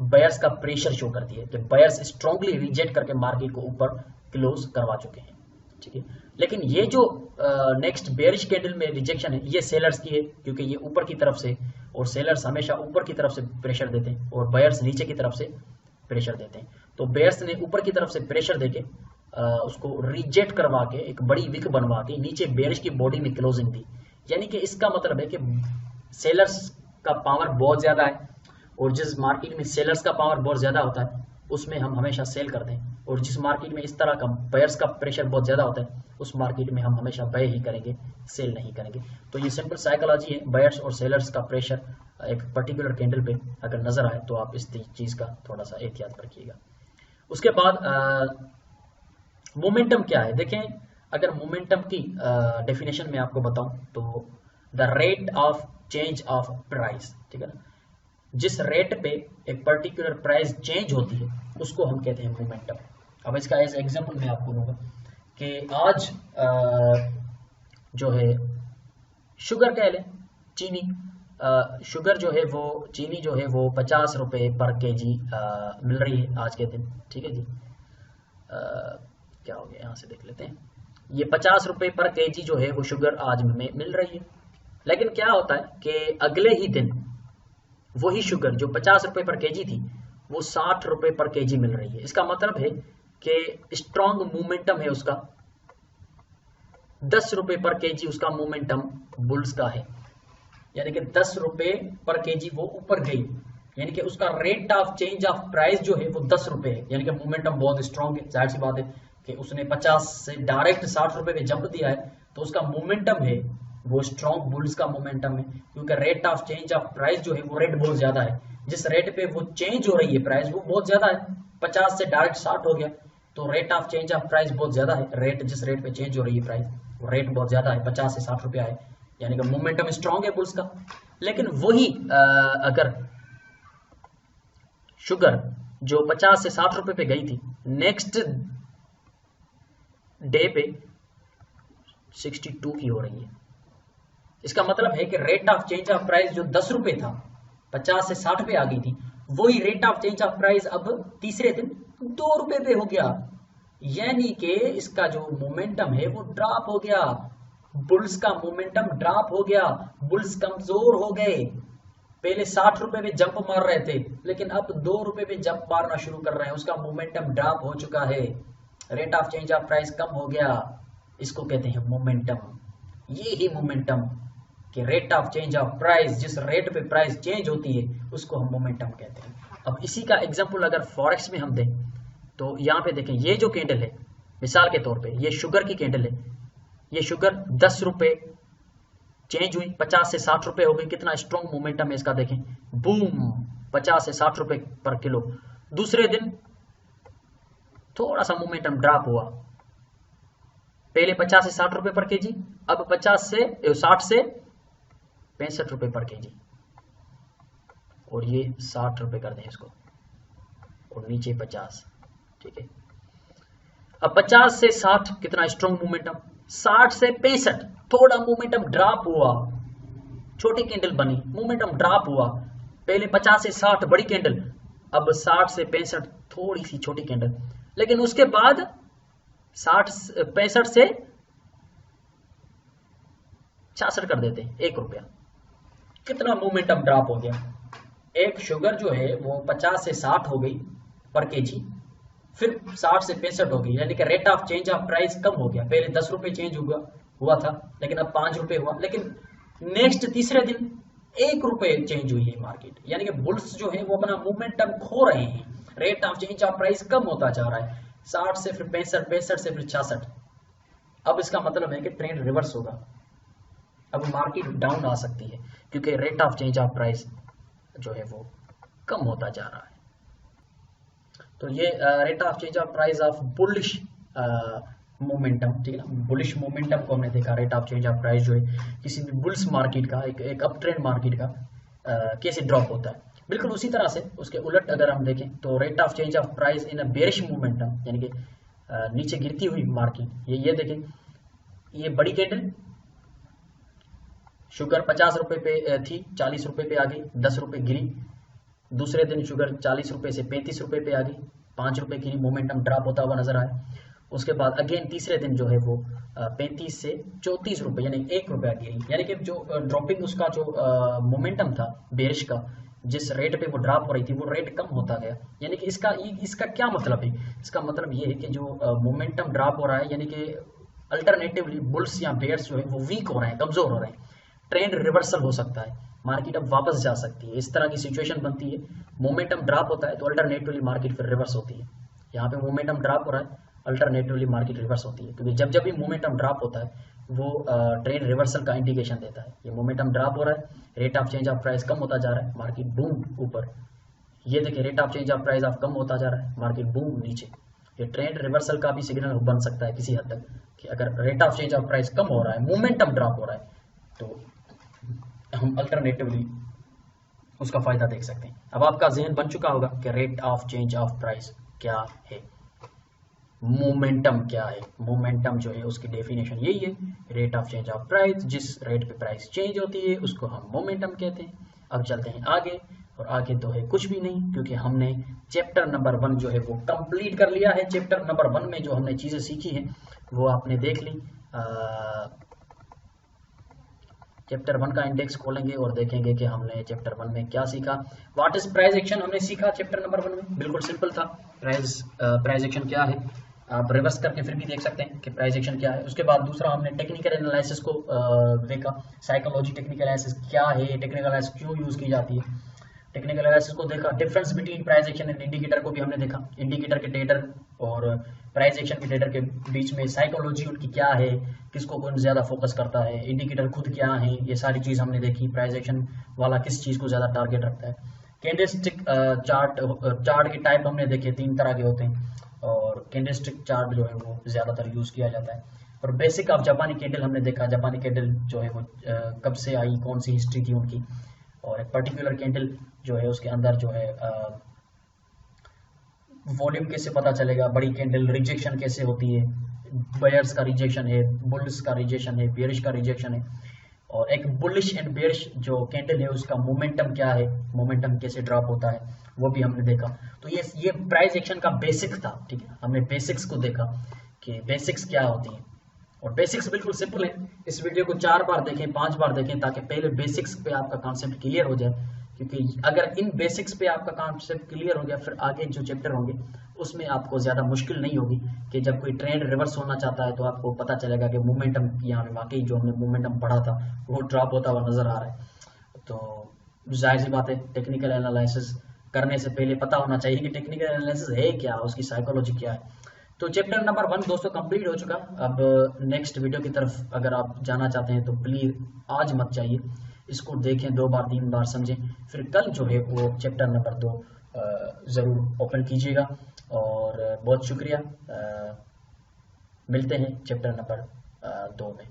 बायर्स का प्रेशर शो करती है कि बायर्स स्ट्रांगली रिजेक्ट करके मार्केट को ऊपर क्लोज करवा चुके हैं, ठीक है। लेकिन ये जो नेक्स्ट बेयरिश कैंडल में रिजेक्शन है ये सेलर्स की है क्योंकि ये ऊपर की तरफ से, और सेलर्स हमेशा ऊपर की तरफ से प्रेशर देते हैं और बायर्स नीचे की तरफ से प्रेशर देते हैं। तो बेयर्स ने ऊपर की तरफ से प्रेशर देके उसको रिजेक्ट करवा के एक बड़ी विक बनवा के नीचे बेयरिश की बॉडी में क्लोजिंग दी। यानी कि इसका मतलब है कि सेलर्स का पावर बहुत ज़्यादा है और जिस मार्केट में सेलर्स का पावर बहुत ज़्यादा होता है उसमें हम हमेशा सेल करते हैं, और जिस मार्केट में इस तरह का बायर्स का प्रेशर बहुत ज़्यादा होता है उस मार्केट में हम हमेशा बाय ही करेंगे, सेल नहीं करेंगे। तो ये सिंपल साइकोलॉजी है, बायर्स और सेलर्स का प्रेशर एक पर्टिकुलर कैंडल पे अगर नज़र आए तो आप इस चीज़ का थोड़ा सा एहतियात रखिएगा। उसके बाद मोमेंटम क्या है? देखें, अगर मोमेंटम की डेफिनेशन में आपको बताऊं तो the rate of change of price, ठीक है ना। जिस रेट पे एक पर्टिकुलर प्राइस चेंज होती है उसको हम कहते हैं मोमेंटम। अब इसका एज एग्जांपल मैं आपको दूंगा कि आज जो है शुगर कह लें, चीनी, शुगर जो है वो, चीनी जो है वो 50 रुपये पर केजी मिल रही है आज के दिन, ठीक है जी। क्या हो गया, यहाँ से देख लेते हैं। ये 50 रुपये पर केजी जो है वो शुगर आज में मिल रही है। लेकिन क्या होता है कि अगले ही दिन वही शुगर जो 50 रुपये पर केजी थी वो 60 रुपये पर केजी मिल रही है। इसका मतलब है कि स्ट्रॉन्ग मोमेंटम है उसका, 10 रुपये पर केजी उसका मोमेंटम बुल्स का है, यानी कि 10 रुपये पर केजी वो ऊपर गई, यानी कि उसका rate of change of price जो है वो 10 रुपये है, यानी कि मोमेंटम बहुत स्ट्रॉन्ग है। जाहिर सी बात है कि उसने 50 से डायरेक्ट 60 रुपये पे जंप दिया है तो उसका मोमेंटम है वो स्ट्रॉन्ग बुल्स का मोमेंटम है, क्योंकि rate of change of price जो है वो रेट बहुत ज्यादा है। जिस रेट पे वो चेंज हो रही है प्राइस वो बहुत ज्यादा है, 50 से डायरेक्ट 60 हो गया तो rate of change of price बहुत ज्यादा है। रेट जिस रेट पे चेंज हो रही है प्राइस वो रेट बहुत ज्यादा है, 50 से 60 रुपया है, यानी कि मोमेंटम स्ट्रॉन्ग है बुल्स का। लेकिन वही अगर शुगर जो 50 से 60 रुपए पे गई थी नेक्स्ट डे पे 62 की हो रही है, इसका मतलब है कि rate of change of price जो 10 रुपए था 50 से 60 पे आ गई थी, वही rate of change of price अब तीसरे दिन 2 रुपए पे हो गया, यानी कि इसका जो मोमेंटम है वो ड्रॉप हो गया, बुल्स का मोमेंटम ड्रॉप हो गया, बुल्स कमजोर हो गए। पहले 60 रुपए पे जंप मार रहे थे लेकिन अब 2 रुपए पे जंप मारना शुरू कर रहे हैं, उसका मोमेंटम ड्रॉप हो चुका है, rate of change of price कम हो गया, इसको कहते हैं मोमेंटम। ये ही मोमेंटम कि rate of change of price, जिस रेट पे प्राइस चेंज होती है उसको हम मोमेंटम कहते हैं। अब इसी का एग्जांपल अगर फॉरेक्स में हम दें तो यहाँ पे देखें, ये जो कैंडल है मिसाल के तौर पे ये शुगर की कैंडल है, ये शुगर 10 रुपए चेंज हुई 50 से 60 रुपए हो गई, कितना स्ट्रॉन्ग मोमेंटम है इसका देखें, बूम 50 से 60 रुपए पर किलो। दूसरे दिन थोड़ा सा मोमेंटम ड्रॉप हुआ, पहले 50 से 60 रुपए पर केजी, अब 60 से 65 रुपए पर केजी, और ये 60 रुपए कर दें इसको, और नीचे 50, ठीक है। अब 50 से 60 कितना स्ट्रॉन्ग मोमेंटम, 60 से 65 थोड़ा मोमेंटम ड्रॉप हुआ, छोटी कैंडल बनी, मोमेंटम ड्रॉप हुआ, पहले 50 से 60 बड़ी कैंडल, अब 60 से 65 थोड़ी सी छोटी कैंडल, लेकिन उसके बाद 65 से 66 कर देते हैं, 1 रुपया, कितना मोमेंटम ड्रॉप हो गया। एक शुगर जो है वो 50 से 60 हो गई पर केजी, फिर 60 से 65 हो गई, यानी कि rate of change of price कम हो गया, पहले 10 रुपए चेंज हुआ था लेकिन अब 5 रुपए हुआ, लेकिन नेक्स्ट तीसरे दिन 1 रुपए चेंज हुई है मार्केट, यानी कि बुल्स जो है वो अपना मोमेंटम खो रहे हैं, rate of change of price कम होता जा रहा है, 60 से फिर 65, 65 से फिर 66। अब इसका मतलब है कि ट्रेंड रिवर्स होगा, अब मार्केट डाउन आ सकती है क्योंकि rate of change of price जो है वो कम होता जा रहा है। तो ये rate of change of price of bullish momentum, ठीक है ना, बुलिश मोमेंटम को हमने देखा, rate of change of price जो है किसी भी बुल्स मार्केट का, एक अप ट्रेंड मार्केट का कैसे ड्रॉप होता है। बिल्कुल उसी तरह से उसके उलट अगर हम देखें तो rate of change of price in a bearish momentum, यानी कि नीचे गिरती हुई मार्केट, ये देखें, ये बड़ी कैंडल शुगर 50 रुपए पे थी, 40 रुपए पे आ गई, 10 रुपए गिरी, दूसरे दिन शुगर 40 रुपए से 35 रुपए पे आ गई, 5 रुपए गिरी, मोमेंटम ड्रॉप होता हुआ नजर आया। उसके बाद अगेन तीसरे दिन जो है वो 35 से 34 रुपए यानी 1 रुपया गिरी, यानी कि जो ड्रॉपिंग उसका जो मोमेंटम था बेरिश का, जिस रेट पे वो ड्रॉप हो रही थी वो रेट कम होता गया। यानी कि इसका क्या मतलब है, इसका मतलब ये है कि जो मोमेंटम ड्रॉप हो रहा है, यानी कि अल्टरनेटिवली बुल्स या बेयर्स जो है वो वीक हो रहे हैं, कमजोर हो रहे हैं, ट्रेंड रिवर्सल हो सकता है, मार्केट अब वापस जा सकती है, इस तरह की सिचुएशन बनती है। मोमेंटम ड्रॉप होता है तो अल्टरनेटिवली मार्केट फिर रिवर्स होती है, यहाँ पे मोमेंटम ड्रॉप हो रहा है, अल्टरनेटिवली मार्केट रिवर्स होती है, क्योंकि जब भी मोमेंटम ड्रॉप होता है वो ट्रेंड रिवर्सल का इंडिकेशन देता है। ये मोमेंटम ड्रॉप हो रहा है, rate of change of price कम होता जा रहा है, मार्केट बूम ऊपर, ये देखिए rate of change of price of कम होता जा रहा है, मार्केट बूम नीचे। ये ट्रेंड रिवर्सल का भी सिग्नल बन सकता है किसी हद तक, कि अगर rate of change of price कम हो रहा है, मोमेंटम ड्रॉप हो रहा है, तो हम अल्टरनेटिवली उसका फ़ायदा देख सकते हैं। अब आपका जहन बन चुका होगा कि rate of change of price क्या है, मोमेंटम क्या है। मोमेंटम जो है उसकी डेफिनेशन यही है, rate of change of price, जिस रेट पे प्राइस चेंज होती है उसको हम मोमेंटम कहते हैं। अब चलते हैं आगे, और आगे तो है कुछ भी नहीं, क्योंकि हमने चैप्टर नंबर 1 जो है वो कंप्लीट कर लिया है। चैप्टर नंबर 1 में जो हमने चीज़ें सीखी हैं वो आपने देख ली। चैप्टर 1 का इंडेक्स खोलेंगे और देखेंगे कि हमने चैप्टर 1 में क्या सीखा। व्हाट इज प्राइस एक्शन हमने सीखा चैप्टर नंबर 1 में, बिल्कुल सिंपल था। प्राइस एक्शन क्या है, आप रिवर्स करके फिर भी देख सकते हैं कि प्राइस एक्शन क्या है। उसके बाद दूसरा हमने टेक्निकल एनालिसिस को देखा, साइकोलॉजी टेक्निकल एनालिसिस क्या है, टेक्निकल एनालिसिस क्यों यूज़ की जाती है, टेक्निकल एनालिसिस को देखा। Difference between price action and indicator को भी हमने देखा, इंडिकेटर के ट्रेडर और प्राइस एक्शन के ट्रेडर के बीच में साइकोलॉजी उनकी क्या है, किसको कौन ज़्यादा फोकस करता है, इंडिकेटर खुद क्या है, ये सारी चीज़ हमने देखी। प्राइस एक्शन वाला किस चीज़ को ज़्यादा टारगेट रखता है। कैंडलस्टिक चार्ट के टाइप हमने देखे, 3 तरह के होते हैं, और कैंडलस्टिक चार्ट जो है वो ज़्यादातर यूज़ किया जाता है। और बेसिक ऑफ जापानी कैंडल हमने देखा, जापानी कैंडल जो है वो कब से आई, कौन सी हिस्ट्री थी उनकी, और एक पर्टिकुलर कैंडल जो है उसके अंदर जो है वॉल्यूम कैसे पता चलेगा, बड़ी कैंडल रिजेक्शन कैसे होती है, बायर्स का रिजेक्शन है, बुल्स का रिजेक्शन है, बेयरिश का रिजेक्शन है, और एक बुलिश एंड बेयरिश जो कैंडल है उसका मोमेंटम क्या है, मोमेंटम कैसे ड्रॉप होता है, वो भी हमने देखा। तो ये प्राइस एक्शन का बेसिक था, ठीक है। हमने बेसिक्स को देखा कि बेसिक्स क्या होती है, और बेसिक्स बिल्कुल सिंपल है। इस वीडियो को 4 बार देखें, 5 बार देखें, ताकि पहले बेसिक्स पे आपका कॉन्सेप्ट क्लियर हो जाए, क्योंकि अगर इन बेसिक्स पे आपका कॉन्सेप्ट क्लियर हो गया, फिर आगे जो चैप्टर होंगे उसमें आपको ज़्यादा मुश्किल नहीं होगी। कि जब कोई ट्रेंड रिवर्स होना चाहता है तो आपको पता चलेगा कि मोमेंटम यहाँ पे वाकई जो हमने मोमेंटम पढ़ा था वो ड्रॉप होता हुआ नज़र आ रहा है। तो जाहिर सी बात है, टेक्निकल एनालिसिस करने से पहले पता होना चाहिए कि टेक्निकल एनालिसिस है क्या, उसकी साइकोलॉजी क्या है। तो चैप्टर नंबर 1 दोस्तों कंप्लीट हो चुका। अब नेक्स्ट वीडियो की तरफ अगर आप जाना चाहते हैं तो प्लीज़ आज मत जाइए, इसको देखें, 2 बार 3 बार समझें, फिर कल जो है वो चैप्टर नंबर 2 ज़रूर ओपन कीजिएगा। और बहुत शुक्रिया, मिलते हैं चैप्टर नंबर 2 में।